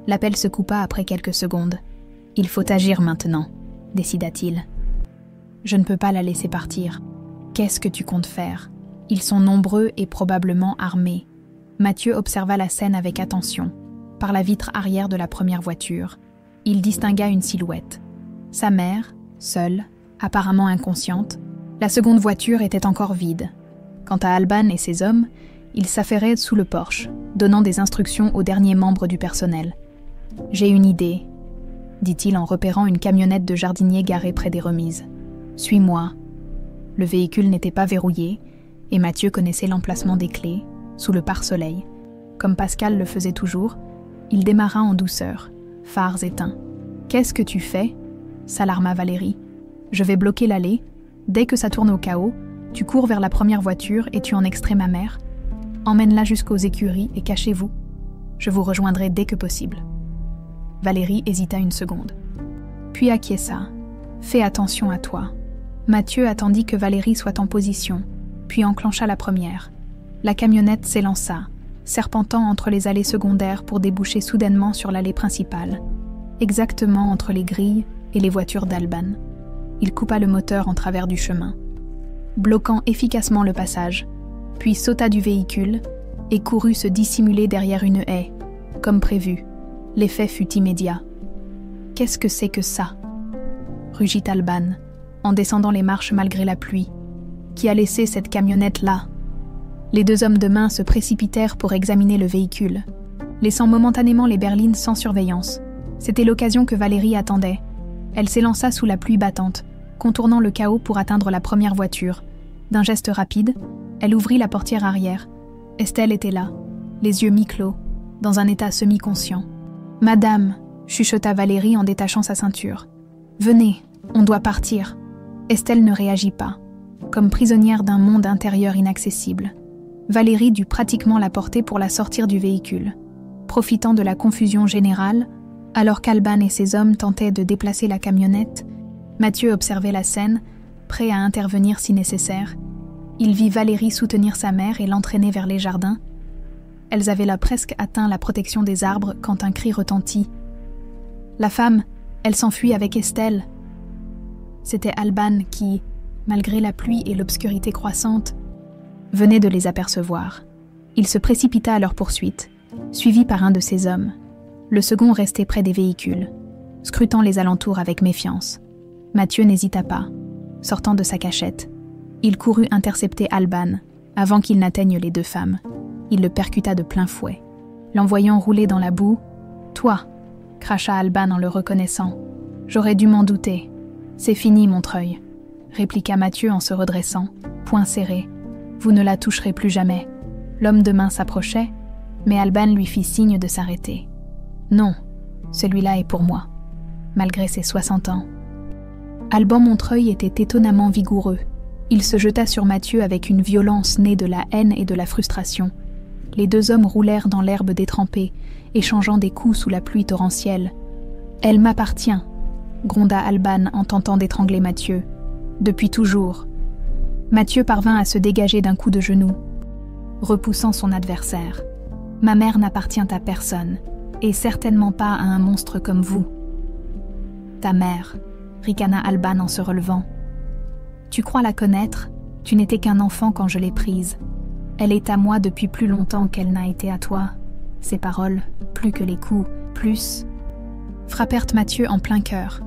L'appel se coupa après quelques secondes. « Il faut agir maintenant, » décida-t-il. « Je ne peux pas la laisser partir. Qu'est-ce que tu comptes faire ? Ils sont nombreux et probablement armés. » Mathieu observa la scène avec attention. Par la vitre arrière de la première voiture, il distingua une silhouette. Sa mère, seule, apparemment inconsciente. La seconde voiture était encore vide. Quant à Alban et ses hommes, ils s'affairaient sous le porche, donnant des instructions aux derniers membres du personnel. « J'ai une idée, » dit-il en repérant une camionnette de jardinier garée près des remises. « Suis-moi. » Le véhicule n'était pas verrouillé, et Mathieu connaissait l'emplacement des clés, sous le pare-soleil. Comme Pascal le faisait toujours, il démarra en douceur, phares éteints. « Qu'est-ce que tu fais ?» s'alarma Valérie. « Je vais bloquer l'allée. Dès que ça tourne au chaos, tu cours vers la première voiture et tu en extrais ma mère. Emmène-la jusqu'aux écuries et cachez-vous. Je vous rejoindrai dès que possible. » Valérie hésita une seconde. Puis acquiesça. « Fais attention à toi. » Mathieu attendit que Valérie soit en position, puis enclencha la première. La camionnette s'élança, serpentant entre les allées secondaires pour déboucher soudainement sur l'allée principale, exactement entre les grilles et les voitures d'Alban. Il coupa le moteur en travers du chemin, bloquant efficacement le passage, puis sauta du véhicule et courut se dissimuler derrière une haie, comme prévu. L'effet fut immédiat. « Qu'est-ce que c'est que ça ?» rugit Alban, en descendant les marches malgré la pluie. « Qui a laissé cette camionnette là ?» Les 2 hommes de main se précipitèrent pour examiner le véhicule, laissant momentanément les berlines sans surveillance. C'était l'occasion que Valérie attendait. Elle s'élança sous la pluie battante, contournant le chaos pour atteindre la première voiture. D'un geste rapide, elle ouvrit la portière arrière. Estelle était là, les yeux mi-clos, dans un état semi-conscient. « Madame !» chuchota Valérie en détachant sa ceinture. « Venez, on doit partir. » Estelle ne réagit pas, comme prisonnière d'un monde intérieur inaccessible. Valérie dut pratiquement la porter pour la sortir du véhicule. Profitant de la confusion générale, alors qu'Alban et ses hommes tentaient de déplacer la camionnette, Mathieu observait la scène, prêt à intervenir si nécessaire. Il vit Valérie soutenir sa mère et l'entraîner vers les jardins. Elles avaient là presque atteint la protection des arbres quand un cri retentit. La femme, elle s'enfuit avec Estelle. C'était Alban qui, malgré la pluie et l'obscurité croissante, venait de les apercevoir. Il se précipita à leur poursuite, suivi par un de ses hommes. Le second restait près des véhicules, scrutant les alentours avec méfiance. Mathieu n'hésita pas. Sortant de sa cachette, il courut intercepter Alban avant qu'il n'atteigne les 2 femmes. Il le percuta de plein fouet. L'envoyant rouler dans la boue, « Toi !» cracha Alban en le reconnaissant. « J'aurais dû m'en douter. C'est fini, Montreuil !» répliqua Mathieu en se redressant, poing serré. « Vous ne la toucherez plus jamais. » L'homme de main s'approchait, mais Alban lui fit signe de s'arrêter. « Non, celui-là est pour moi. » Malgré ses 60 ans. Alban Montreuil était étonnamment vigoureux. Il se jeta sur Mathieu avec une violence née de la haine et de la frustration. Les 2 hommes roulèrent dans l'herbe détrempée, échangeant des coups sous la pluie torrentielle. « Elle m'appartient !» gronda Alban en tentant d'étrangler Mathieu. « Depuis toujours. » Mathieu parvint à se dégager d'un coup de genou. repoussant son adversaire. « Ma mère n'appartient à personne, et certainement pas à un monstre comme vous. »« Ta mère, » ricana Alban en se relevant. « Tu crois la connaître, tu n'étais qu'un enfant quand je l'ai prise. Elle est à moi depuis plus longtemps qu'elle n'a été à toi. » Ces paroles, plus que les coups, plus, frappèrent Mathieu en plein cœur.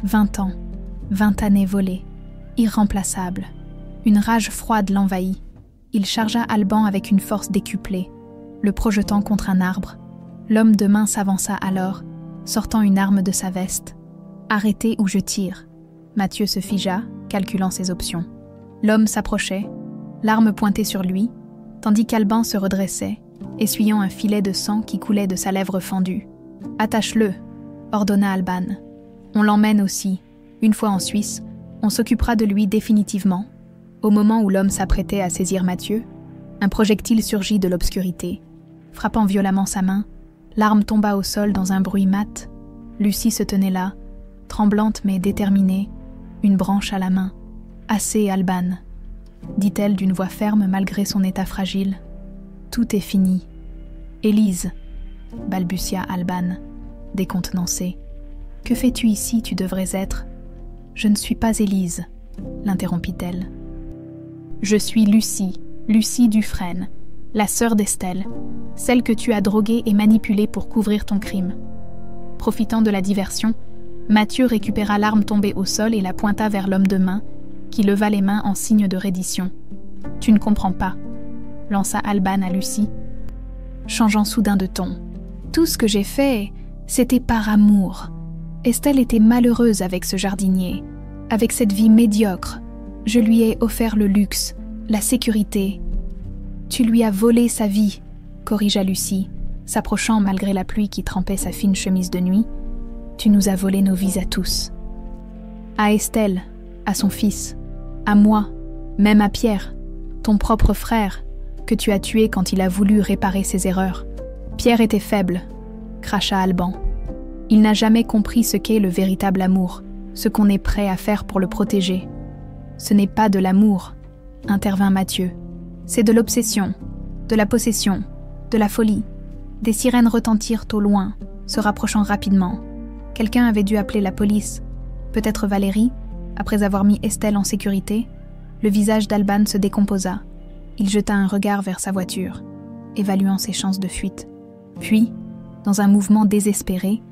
20 ans, 20 années volées, irremplaçables. Une rage froide l'envahit. Il chargea Alban avec une force décuplée, le projetant contre un arbre. L'homme de main s'avança alors, sortant une arme de sa veste. « Arrêtez ou je tire !» Mathieu se figea, calculant ses options. L'homme s'approchait, l'arme pointée sur lui, tandis qu'Alban se redressait, essuyant un filet de sang qui coulait de sa lèvre fendue. « Attache-le !» ordonna Alban. « On l'emmène aussi. Une fois en Suisse, on s'occupera de lui définitivement. » Au moment où l'homme s'apprêtait à saisir Mathieu, un projectile surgit de l'obscurité. Frappant violemment sa main, l'arme tomba au sol dans un bruit mat. Lucie se tenait là, tremblante mais déterminée, une branche à la main. « Assez, Alban !» dit-elle d'une voix ferme malgré son état fragile. « Tout est fini. »« Élise !» balbutia Alban, décontenancé. « Que fais-tu ici, tu devrais être ?»« Je ne suis pas Élise, » l'interrompit-elle. « Je suis Lucie, Lucie Dufresne, la sœur d'Estelle, celle que tu as droguée et manipulée pour couvrir ton crime. » Profitant de la diversion, Mathieu récupéra l'arme tombée au sol et la pointa vers l'homme de main, qui leva les mains en signe de reddition. « Tu ne comprends pas, » lança Alban à Lucie, changeant soudain de ton. « Tout ce que j'ai fait, c'était par amour. Estelle était malheureuse avec ce jardinier, avec cette vie médiocre. Je lui ai offert le luxe, la sécurité. »« Tu lui as volé sa vie, » corrigea Lucie, s'approchant malgré la pluie qui trempait sa fine chemise de nuit. « Tu nous as volé nos vies à tous. À Estelle, à son fils, à moi, même à Pierre, ton propre frère, que tu as tué quand il a voulu réparer ses erreurs. Pierre était faible, » cracha Alban. « Il n'a jamais compris ce qu'est le véritable amour, ce qu'on est prêt à faire pour le protéger. »« Ce n'est pas de l'amour, » intervint Mathieu. « C'est de l'obsession, de la possession, de la folie. » Des sirènes retentirent au loin, se rapprochant rapidement. Quelqu'un avait dû appeler la police. Peut-être Valérie, après avoir mis Estelle en sécurité. Le visage d'Alban se décomposa. Il jeta un regard vers sa voiture, évaluant ses chances de fuite. Puis, dans un mouvement désespéré,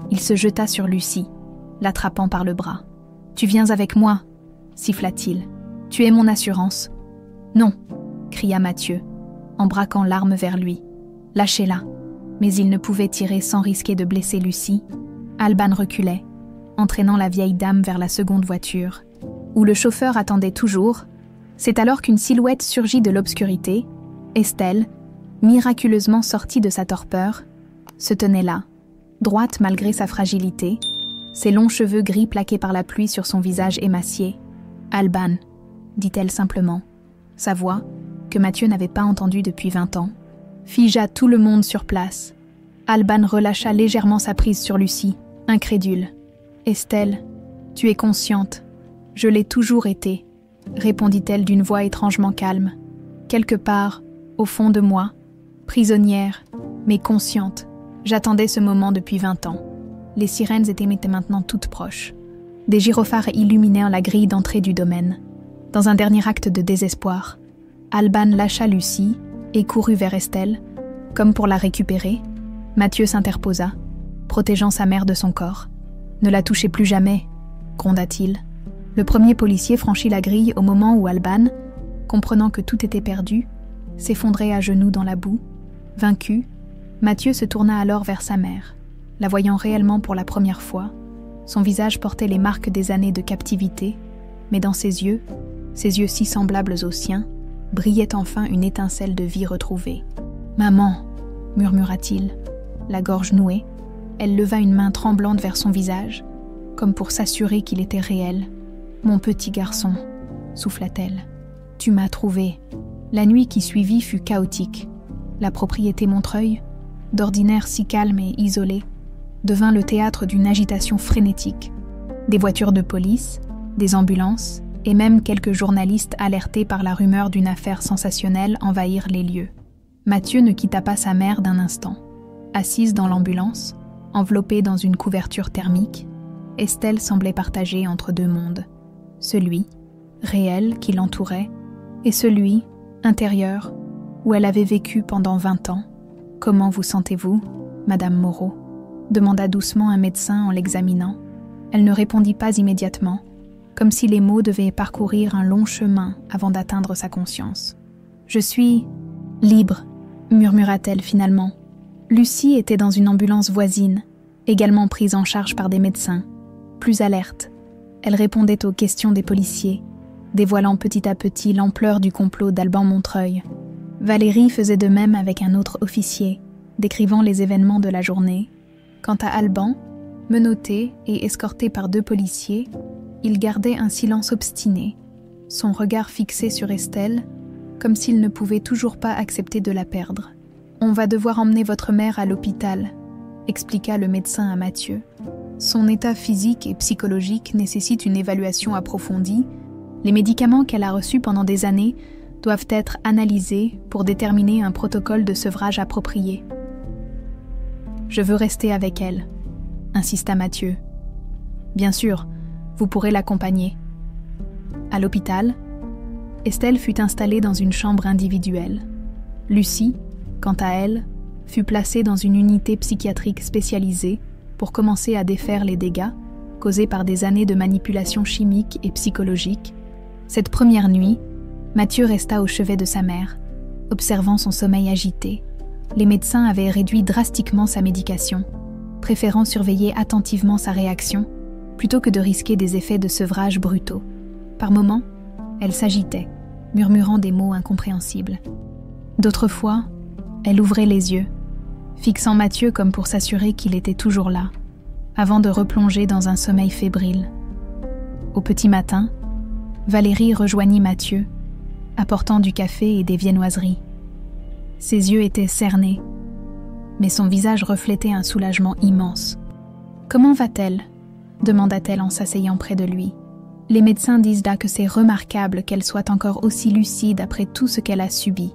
il se jeta sur Lucie, l'attrapant par le bras. « Tu viens avec moi » siffla-t-il. « Tu es mon assurance. »« Non » cria Mathieu, en braquant l'arme vers lui. « Lâchez-la » Mais il ne pouvait tirer sans risquer de blesser Lucie. Alban reculait, entraînant la vieille dame vers la seconde voiture, où le chauffeur attendait toujours. C'est alors qu'une silhouette surgit de l'obscurité. Estelle, miraculeusement sortie de sa torpeur, se tenait là, droite malgré sa fragilité, ses longs cheveux gris plaqués par la pluie sur son visage émacié. « Alban » dit-elle simplement. Sa voix, que Mathieu n'avait pas entendue depuis 20 ans, figea tout le monde sur place. Alban relâcha légèrement sa prise sur Lucie, incrédule. « Estelle, tu es consciente. Je l'ai toujours été, » répondit-elle d'une voix étrangement calme. « Quelque part, au fond de moi, prisonnière, mais consciente, j'attendais ce moment depuis 20 ans. » Les sirènes étaient maintenant toutes proches. Des gyrophares illuminèrent la grille d'entrée du domaine. Dans un dernier acte de désespoir, Alban lâcha Lucie et courut vers Estelle, comme pour la récupérer. Mathieu s'interposa, protégeant sa mère de son corps. « Ne la touchez plus jamais » gronda-t-il. Le premier policier franchit la grille au moment où Alban, comprenant que tout était perdu, s'effondrait à genoux dans la boue. Vaincu, Mathieu se tourna alors vers sa mère. La voyant réellement pour la première fois, son visage portait les marques des années de captivité, mais dans ses yeux si semblables aux siens, brillait enfin une étincelle de vie retrouvée. « Maman » murmura-t-il, la gorge nouée. Elle leva une main tremblante vers son visage, comme pour s'assurer qu'il était réel. « Mon petit garçon » souffla-t-elle. « Tu m'as trouvé. » La nuit qui suivit fut chaotique. La propriété Montreuil, d'ordinaire si calme et isolée, devint le théâtre d'une agitation frénétique. Des voitures de police, des ambulances et même quelques journalistes alertés par la rumeur d'une affaire sensationnelle envahirent les lieux. Mathieu ne quitta pas sa mère d'un instant. Assise dans l'ambulance, enveloppée dans une couverture thermique, Estelle semblait partagée entre deux mondes. Celui, réel, qui l'entourait, et celui, intérieur, où elle avait vécu pendant 20 ans. « Comment vous sentez-vous, Madame Moreau ?» demanda doucement un médecin en l'examinant. Elle ne répondit pas immédiatement, comme si les mots devaient parcourir un long chemin avant d'atteindre sa conscience. « Je suis libre », murmura-t-elle finalement. Lucie était dans une ambulance voisine, également prise en charge par des médecins. Plus alerte, elle répondait aux questions des policiers, dévoilant petit à petit l'ampleur du complot d'Alban Montreuil. Valérie faisait de même avec un autre officier, décrivant les événements de la journée. Quant à Alban, menotté et escorté par 2 policiers, il gardait un silence obstiné, son regard fixé sur Estelle, comme s'il ne pouvait toujours pas accepter de la perdre. « On va devoir emmener votre mère à l'hôpital », expliqua le médecin à Mathieu. « Son état physique et psychologique nécessite une évaluation approfondie. Les médicaments qu'elle a reçus pendant des années doivent être analysés pour déterminer un protocole de sevrage approprié. »« Je veux rester avec elle », insista Mathieu. « Bien sûr, vous pourrez l'accompagner. » À l'hôpital, Estelle fut installée dans une chambre individuelle. Lucie, quant à elle, fut placée dans une unité psychiatrique spécialisée pour commencer à défaire les dégâts causés par des années de manipulation chimique et psychologique. Cette première nuit, Mathieu resta au chevet de sa mère, observant son sommeil agité. Les médecins avaient réduit drastiquement sa médication, préférant surveiller attentivement sa réaction plutôt que de risquer des effets de sevrage brutaux. Par moments, elle s'agitait, murmurant des mots incompréhensibles. D'autres fois, elle ouvrait les yeux, fixant Mathieu comme pour s'assurer qu'il était toujours là, avant de replonger dans un sommeil fébrile. Au petit matin, Valérie rejoignit Mathieu, apportant du café et des viennoiseries. Ses yeux étaient cernés, mais son visage reflétait un soulagement immense. « Comment va-t-elle » demanda-t-elle en s'asseyant près de lui. « Les médecins disent là que c'est remarquable qu'elle soit encore aussi lucide après tout ce qu'elle a subi »,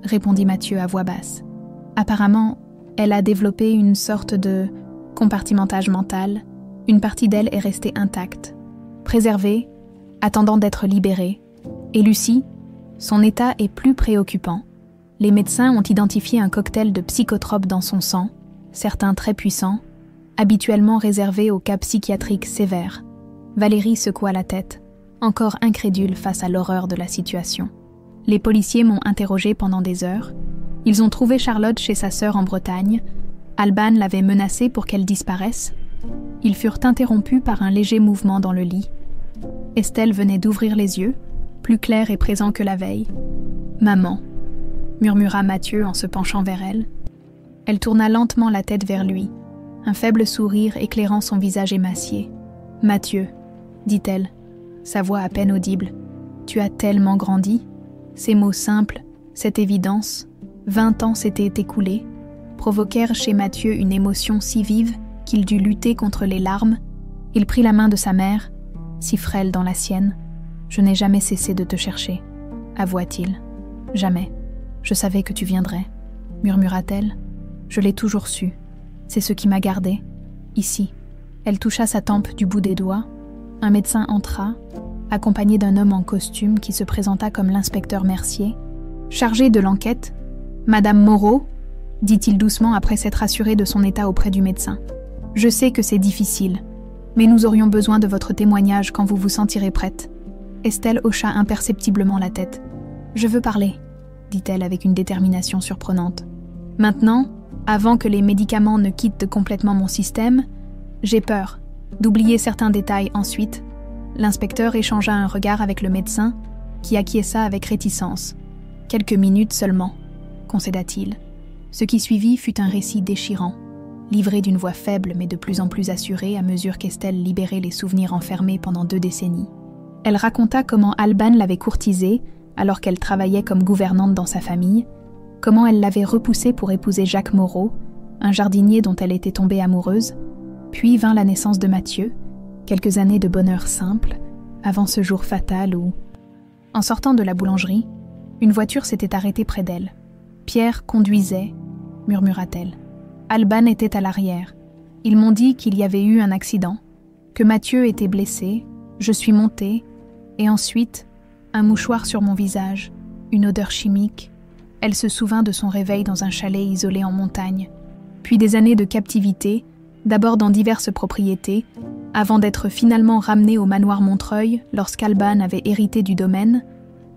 répondit Mathieu à voix basse. « Apparemment, elle a développé une sorte de compartimentage mental. Une partie d'elle est restée intacte, préservée, attendant d'être libérée. Et Lucie, son état est plus préoccupant. Les médecins ont identifié un cocktail de psychotropes dans son sang, certains très puissants, habituellement réservés aux cas psychiatriques sévères. » Valérie secoua la tête, encore incrédule face à l'horreur de la situation. Les policiers m'ont interrogée pendant des heures. Ils ont trouvé Charlotte chez sa sœur en Bretagne. Alban l'avait menacée pour qu'elle disparaisse. Ils furent interrompus par un léger mouvement dans le lit. Estelle venait d'ouvrir les yeux, plus clair et présent que la veille. « Maman », murmura Mathieu en se penchant vers elle. Elle tourna lentement la tête vers lui, un faible sourire éclairant son visage émacié. « Mathieu », dit-elle, sa voix à peine audible, « tu as tellement grandi ?» Ces mots simples, cette évidence, 20 ans s'étaient écoulés, provoquèrent chez Mathieu une émotion si vive qu'il dut lutter contre les larmes. Il prit la main de sa mère, si frêle dans la sienne. « Je n'ai jamais cessé de te chercher », avoua-t-il. « Jamais. Je savais que tu viendrais, » murmura-t-elle. « Je l'ai toujours su. C'est ce qui m'a gardée. Ici. » Elle toucha sa tempe du bout des doigts. Un médecin entra, accompagné d'un homme en costume qui se présenta comme l'inspecteur Mercier. « Chargé de l'enquête, Madame Moreau », dit-il doucement après s'être assuré de son état auprès du médecin. « Je sais que c'est difficile, mais nous aurions besoin de votre témoignage quand vous vous sentirez prête. » Estelle hocha imperceptiblement la tête. « Je veux parler », dit-elle avec une détermination surprenante. « Maintenant, avant que les médicaments ne quittent complètement mon système, j'ai peur d'oublier certains détails ensuite. » L'inspecteur échangea un regard avec le médecin, qui acquiesça avec réticence. « Quelques minutes seulement », concéda-t-il. Ce qui suivit fut un récit déchirant, livré d'une voix faible mais de plus en plus assurée à mesure qu'Estelle libérait les souvenirs enfermés pendant 2 décennies. Elle raconta comment Alban l'avait courtisée alors qu'elle travaillait comme gouvernante dans sa famille, comment elle l'avait repoussé pour épouser Jacques Moreau, un jardinier dont elle était tombée amoureuse. Puis vint la naissance de Mathieu, quelques années de bonheur simple, avant ce jour fatal où, en sortant de la boulangerie, une voiture s'était arrêtée près d'elle. Pierre conduisait, murmura-t-elle. Alban était à l'arrière. Ils m'ont dit qu'il y avait eu un accident, que Mathieu était blessé, je suis montée, et ensuite, un mouchoir sur mon visage, une odeur chimique. Elle se souvint de son réveil dans un chalet isolé en montagne, puis des années de captivité, d'abord dans diverses propriétés, avant d'être finalement ramenée au manoir Montreuil lorsqu'Alban avait hérité du domaine.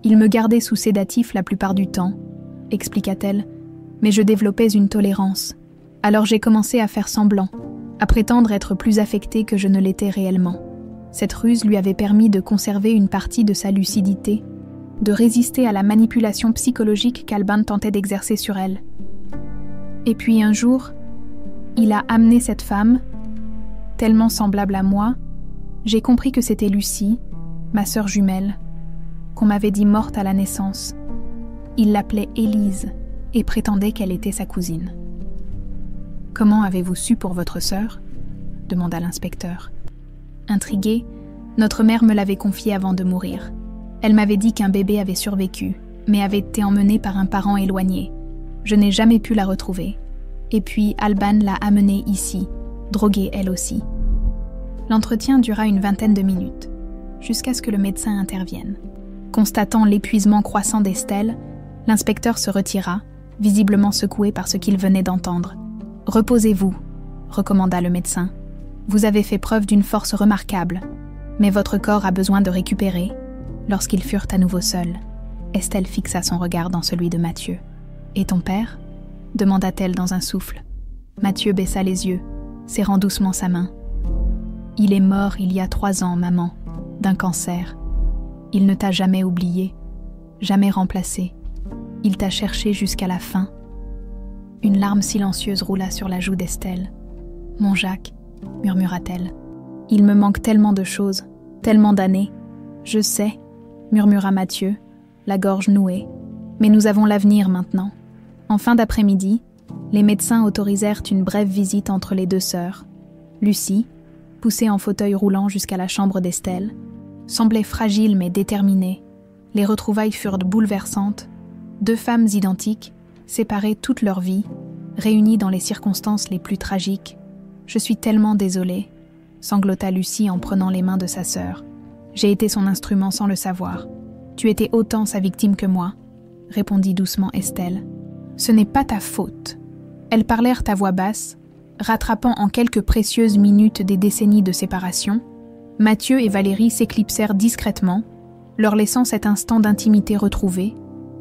Il me gardait sous sédatif la plupart du temps, expliqua-t-elle, mais je développais une tolérance. Alors j'ai commencé à faire semblant, à prétendre être plus affectée que je ne l'étais réellement. Cette ruse lui avait permis de conserver une partie de sa lucidité, de résister à la manipulation psychologique qu'Alban tentait d'exercer sur elle. Et puis un jour, il a amené cette femme, tellement semblable à moi, j'ai compris que c'était Lucie, ma sœur jumelle, qu'on m'avait dit morte à la naissance. Il l'appelait Élise et prétendait qu'elle était sa cousine. « Comment avez-vous su pour votre sœur ?» demanda l'inspecteur. Intriguée, notre mère me l'avait confié avant de mourir. Elle m'avait dit qu'un bébé avait survécu, mais avait été emmené par un parent éloigné. Je n'ai jamais pu la retrouver. Et puis Alban l'a amenée ici, droguée elle aussi. L'entretien dura une vingtaine de minutes, jusqu'à ce que le médecin intervienne. Constatant l'épuisement croissant d'Estelle, l'inspecteur se retira, visiblement secoué par ce qu'il venait d'entendre. « Reposez-vous », recommanda le médecin. « Vous avez fait preuve d'une force remarquable, mais votre corps a besoin de récupérer. » Lorsqu'ils furent à nouveau seuls, Estelle fixa son regard dans celui de Mathieu. « Et ton père ?» demanda-t-elle dans un souffle. Mathieu baissa les yeux, serrant doucement sa main. « Il est mort il y a 3 ans, maman, d'un cancer. Il ne t'a jamais oublié, jamais remplacé. Il t'a cherché jusqu'à la fin. » Une larme silencieuse roula sur la joue d'Estelle. « Mon Jacques, » murmura-t-elle. « Il me manque tellement de choses, tellement d'années. »« Je sais, » murmura Mathieu, la gorge nouée. « Mais nous avons l'avenir maintenant. » En fin d'après-midi, les médecins autorisèrent une brève visite entre les 2 sœurs. Lucie, poussée en fauteuil roulant jusqu'à la chambre d'Estelle, semblait fragile mais déterminée. Les retrouvailles furent bouleversantes. 2 femmes identiques, séparées toute leur vie, réunies dans les circonstances les plus tragiques. « Je suis tellement désolée », sanglota Lucie en prenant les mains de sa sœur. « J'ai été son instrument sans le savoir. Tu étais autant sa victime que moi, » répondit doucement Estelle. « Ce n'est pas ta faute. » Elles parlèrent à voix basse, rattrapant en quelques précieuses minutes des décennies de séparation. Mathieu et Valérie s'éclipsèrent discrètement, leur laissant cet instant d'intimité retrouvé.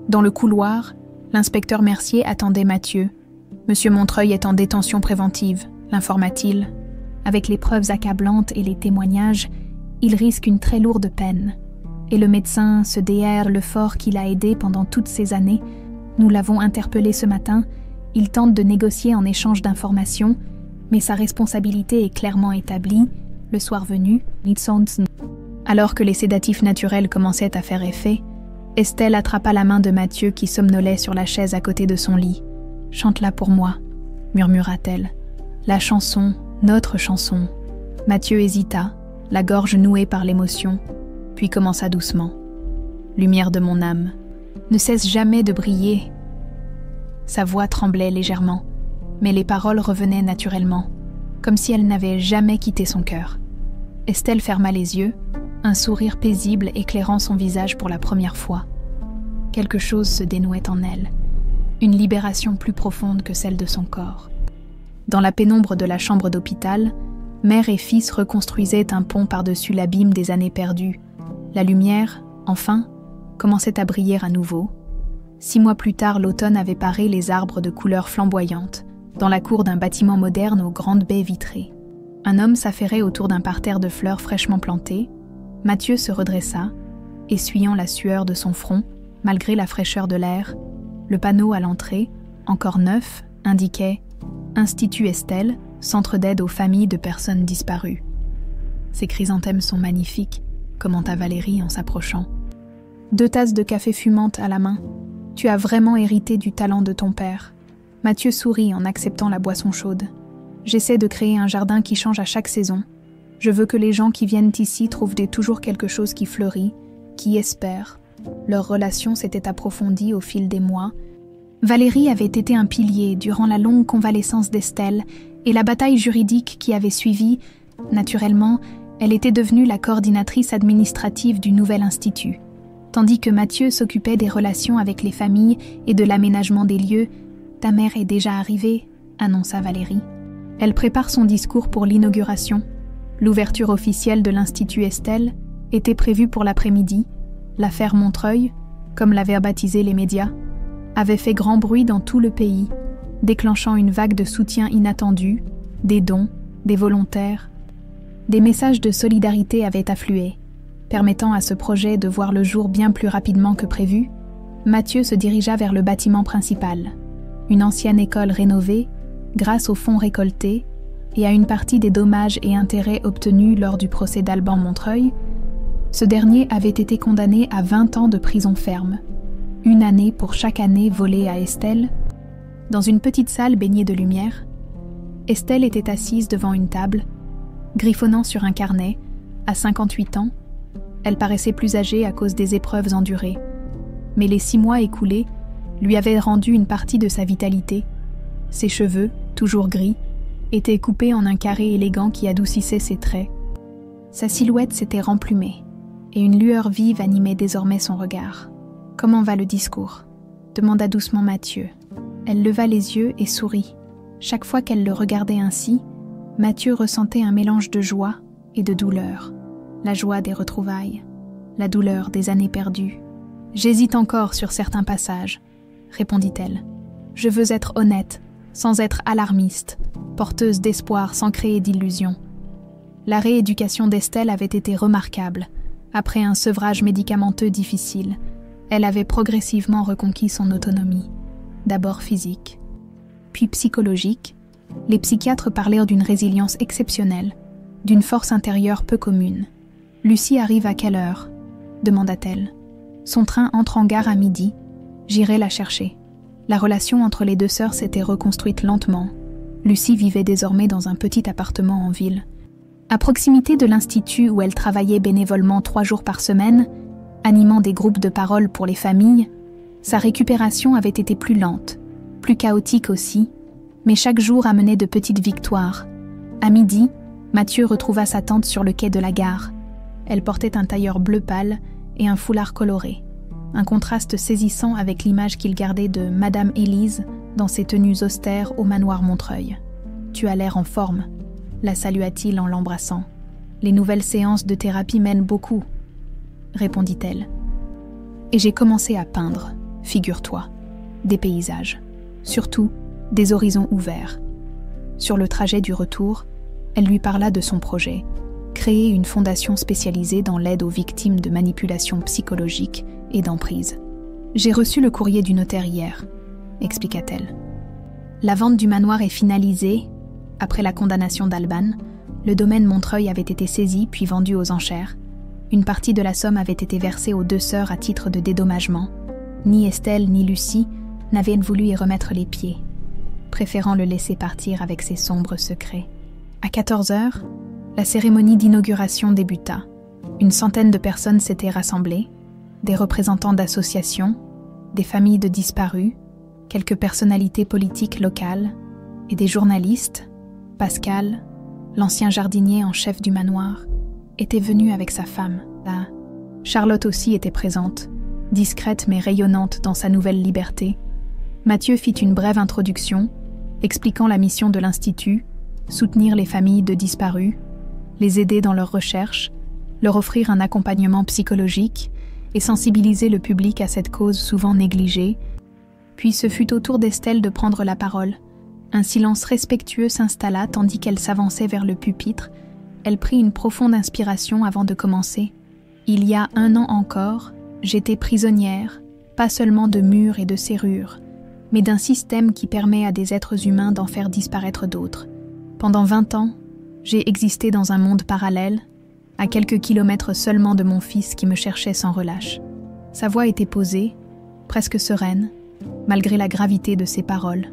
Dans le couloir, l'inspecteur Mercier attendait Mathieu. « Monsieur Montreuil est en détention préventive », l'informa-t-il. « Avec les preuves accablantes et les témoignages, il risque une très lourde peine. Et le médecin, ce DR Lefort qui l'a aidé pendant toutes ces années, nous l'avons interpellé ce matin, il tente de négocier en échange d'informations, mais sa responsabilité est clairement établie. Le soir venu, alors que les sédatifs naturels commençaient à faire effet, Estelle attrapa la main de Mathieu qui somnolait sur la chaise à côté de son lit. « Chante-la pour moi », murmura-t-elle. « La chanson, notre chanson. » Mathieu hésita, la gorge nouée par l'émotion, puis commença doucement. « Lumière de mon âme, ne cesse jamais de briller. » Sa voix tremblait légèrement, mais les paroles revenaient naturellement, comme si elle n'avait jamais quitté son cœur. Estelle ferma les yeux, un sourire paisible éclairant son visage pour la première fois. Quelque chose se dénouait en elle, une libération plus profonde que celle de son corps. Dans la pénombre de la chambre d'hôpital, mère et fils reconstruisaient un pont par-dessus l'abîme des années perdues. La lumière, enfin, commençait à briller à nouveau. 6 mois plus tard, l'automne avait paré les arbres de couleurs flamboyantes, dans la cour d'un bâtiment moderne aux grandes baies vitrées. Un homme s'affairait autour d'un parterre de fleurs fraîchement plantées. Mathieu se redressa, essuyant la sueur de son front, malgré la fraîcheur de l'air. Le panneau à l'entrée, encore neuf, indiquait « Institut Estelle, centre d'aide aux familles de personnes disparues ». « Ces chrysanthèmes sont magnifiques », commenta Valérie en s'approchant. 2 tasses de café fumantes à la main. « Tu as vraiment hérité du talent de ton père. » Mathieu sourit en acceptant la boisson chaude. « J'essaie de créer un jardin qui change à chaque saison. Je veux que les gens qui viennent ici trouvent toujours quelque chose qui fleurit, qui espère. » Leur relation s'était approfondie au fil des mois. Valérie avait été un pilier durant la longue convalescence d'Estelle et la bataille juridique qui avait suivi. Naturellement, elle était devenue la coordinatrice administrative du nouvel institut. Tandis que Mathieu s'occupait des relations avec les familles et de l'aménagement des lieux. « Ta mère est déjà arrivée », annonça Valérie. Elle prépare son discours pour l'inauguration. L'ouverture officielle de l'Institut Estelle était prévue pour l'après-midi. L'affaire Montreuil, comme l'avaient baptisé les médias, avait fait grand bruit dans tout le pays, déclenchant une vague de soutien inattendu, des dons, des volontaires. Des messages de solidarité avaient afflué, permettant à ce projet de voir le jour bien plus rapidement que prévu. Mathieu se dirigea vers le bâtiment principal, une ancienne école rénovée, grâce aux fonds récoltés et à une partie des dommages et intérêts obtenus lors du procès d'Alban Montreuil. Ce dernier avait été condamné à 20 ans de prison ferme, 1 année pour chaque année volée à Estelle. Dans une petite salle baignée de lumière, Estelle était assise devant une table, griffonnant sur un carnet. À 58 ans, elle paraissait plus âgée à cause des épreuves endurées. Mais les 6 mois écoulés lui avaient rendu une partie de sa vitalité. Ses cheveux, toujours gris, étaient coupés en un carré élégant qui adoucissait ses traits. Sa silhouette s'était remplumée, et une lueur vive animait désormais son regard. « Comment va le discours ?» demanda doucement Mathieu. Elle leva les yeux et sourit. Chaque fois qu'elle le regardait ainsi, Mathieu ressentait un mélange de joie et de douleur. La joie des retrouvailles, la douleur des années perdues. « J'hésite encore sur certains passages, » répondit-elle. « Je veux être honnête, sans être alarmiste, porteuse d'espoir sans créer d'illusions. » La rééducation d'Estelle avait été remarquable. Après un sevrage médicamenteux difficile, elle avait progressivement reconquis son autonomie, d'abord physique, puis psychologique. Les psychiatres parlèrent d'une résilience exceptionnelle, d'une force intérieure peu commune. « Lucie arrive à quelle heure ?» demanda-t-elle. « Son train entre en gare à midi. J'irai la chercher. » La relation entre les deux sœurs s'était reconstruite lentement. Lucie vivait désormais dans un petit appartement en ville. À proximité de l'institut où elle travaillait bénévolement 3 jours par semaine, animant des groupes de parole pour les familles, sa récupération avait été plus lente, plus chaotique aussi, mais chaque jour amenait de petites victoires. À midi, Mathieu retrouva sa tante sur le quai de la gare. Elle portait un tailleur bleu pâle et un foulard coloré, un contraste saisissant avec l'image qu'il gardait de Madame Élise dans ses tenues austères au manoir Montreuil. « Tu as l'air en forme », la salua-t-il en l'embrassant. « Les nouvelles séances de thérapie mènent beaucoup », répondit-elle. « Et j'ai commencé à peindre, figure-toi, des paysages, surtout des horizons ouverts. » Sur le trajet du retour, elle lui parla de son projet, créer une fondation spécialisée dans l'aide aux victimes de manipulations psychologiques et d'emprise. « J'ai reçu le courrier du notaire hier », expliqua-t-elle. La vente du manoir est finalisée. Après la condamnation d'Alban, le domaine Montreuil avait été saisi puis vendu aux enchères. Une partie de la somme avait été versée aux 2 sœurs à titre de dédommagement. Ni Estelle ni Lucie n'avaient voulu y remettre les pieds, préférant le laisser partir avec ses sombres secrets. À 14h, la cérémonie d'inauguration débuta. Une centaine de personnes s'étaient rassemblées, des représentants d'associations, des familles de disparus, quelques personnalités politiques locales et des journalistes. Pascal, l'ancien jardinier en chef du manoir, était venu avec sa femme. Là, Charlotte aussi était présente, discrète mais rayonnante dans sa nouvelle liberté. Mathieu fit une brève introduction, expliquant la mission de l'Institut, soutenir les familles de disparus, les aider dans leurs recherches, leur offrir un accompagnement psychologique et sensibiliser le public à cette cause souvent négligée. Puis ce fut au tour d'Estelle de prendre la parole. Un silence respectueux s'installa tandis qu'elle s'avançait vers le pupitre. Elle prit une profonde inspiration avant de commencer. « Il y a 1 an encore, j'étais prisonnière, pas seulement de murs et de serrures, mais d'un système qui permet à des êtres humains d'en faire disparaître d'autres. Pendant 20 ans, j'ai existé dans un monde parallèle, à quelques kilomètres seulement de mon fils qui me cherchait sans relâche. » Sa voix était posée, presque sereine, malgré la gravité de ses paroles.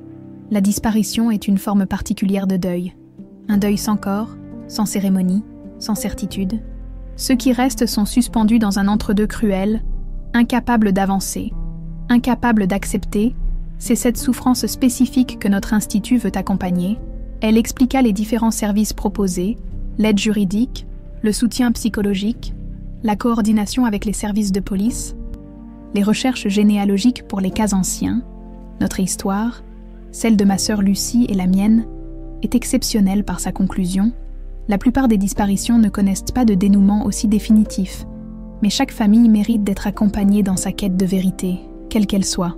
La disparition est une forme particulière de deuil. Un deuil sans corps, sans cérémonie, sans certitude. Ceux qui restent sont suspendus dans un entre-deux cruel, incapables d'avancer, incapables d'accepter C'est cette souffrance spécifique que notre institut veut accompagner. Elle expliqua les différents services proposés, l'aide juridique, le soutien psychologique, la coordination avec les services de police, les recherches généalogiques pour les cas anciens. Notre histoire, celle de ma sœur Lucie et la mienne, est exceptionnelle par sa conclusion. La plupart des disparitions ne connaissent pas de dénouement aussi définitif, mais chaque famille mérite d'être accompagnée dans sa quête de vérité, quelle qu'elle soit.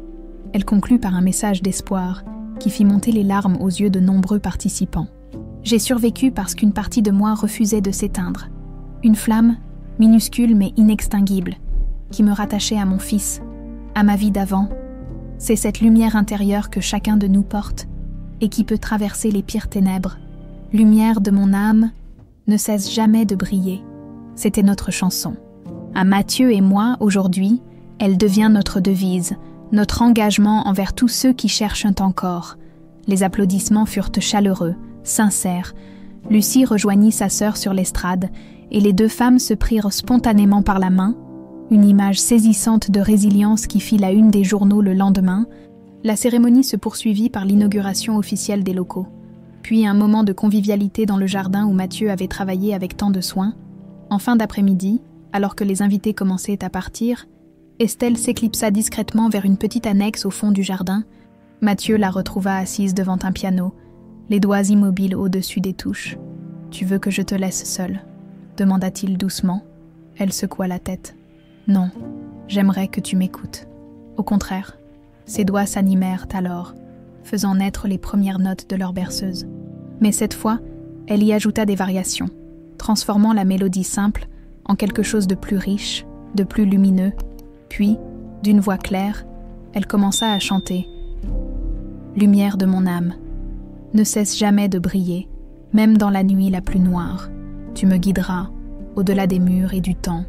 Elle conclut par un message d'espoir qui fit monter les larmes aux yeux de nombreux participants. J'ai survécu parce qu'une partie de moi refusait de s'éteindre. Une flamme, minuscule mais inextinguible, qui me rattachait à mon fils, à ma vie d'avant. C'est cette lumière intérieure que chacun de nous porte et qui peut traverser les pires ténèbres. Lumière de mon âme, ne cesse jamais de briller. C'était notre chanson. À Mathieu et moi, aujourd'hui, elle devient notre devise, notre engagement envers tous ceux qui cherchent encore. Les applaudissements furent chaleureux, sincères. Lucie rejoignit sa sœur sur l'estrade et les deux femmes se prirent spontanément par la main, une image saisissante de résilience qui fit la une des journaux le lendemain. La cérémonie se poursuivit par l'inauguration officielle des locaux, puis un moment de convivialité dans le jardin où Mathieu avait travaillé avec tant de soin. En fin d'après-midi, alors que les invités commençaient à partir, Estelle s'éclipsa discrètement vers une petite annexe au fond du jardin. Mathieu la retrouva assise devant un piano, les doigts immobiles au-dessus des touches. « Tu veux que je te laisse seule ?» demanda-t-il doucement. Elle secoua la tête. « Non, j'aimerais que tu m'écoutes. » Au contraire, ses doigts s'animèrent alors, faisant naître les premières notes de leur berceuse. Mais cette fois, elle y ajouta des variations, transformant la mélodie simple en quelque chose de plus riche, de plus lumineux. Puis, d'une voix claire, elle commença à chanter. « Lumière de mon âme, ne cesse jamais de briller, même dans la nuit la plus noire. Tu me guideras, au-delà des murs et du temps.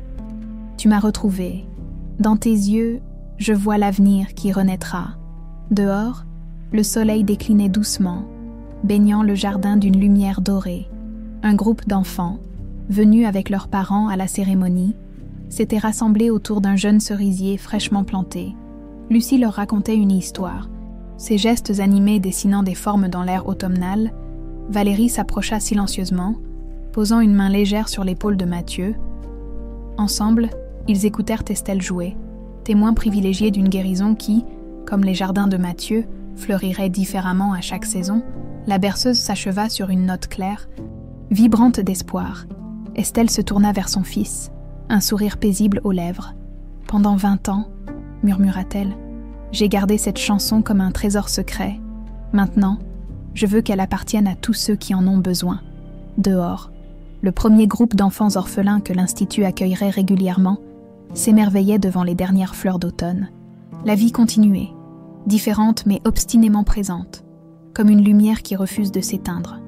Tu m'as retrouvée. Dans tes yeux, je vois l'avenir qui renaîtra. » Dehors, le soleil déclinait doucement, baignant le jardin d'une lumière dorée. Un groupe d'enfants, venus avec leurs parents à la cérémonie, s'étaient rassemblés autour d'un jeune cerisier fraîchement planté. Lucie leur racontait une histoire. Ses gestes animés dessinant des formes dans l'air automnal, Valérie s'approcha silencieusement, posant une main légère sur l'épaule de Mathieu. Ensemble, ils écoutèrent Estelle jouer, témoin privilégié d'une guérison qui, comme les jardins de Mathieu, fleurirait différemment à chaque saison. La berceuse s'acheva sur une note claire, vibrante d'espoir. Estelle se tourna vers son fils, un sourire paisible aux lèvres. « Pendant 20 ans, murmura-t-elle, j'ai gardé cette chanson comme un trésor secret. Maintenant, je veux qu'elle appartienne à tous ceux qui en ont besoin. » Dehors, le premier groupe d'enfants orphelins que l'Institut accueillerait régulièrement s'émerveillait devant les dernières fleurs d'automne. La vie continuait, différente mais obstinément présente, comme une lumière qui refuse de s'éteindre.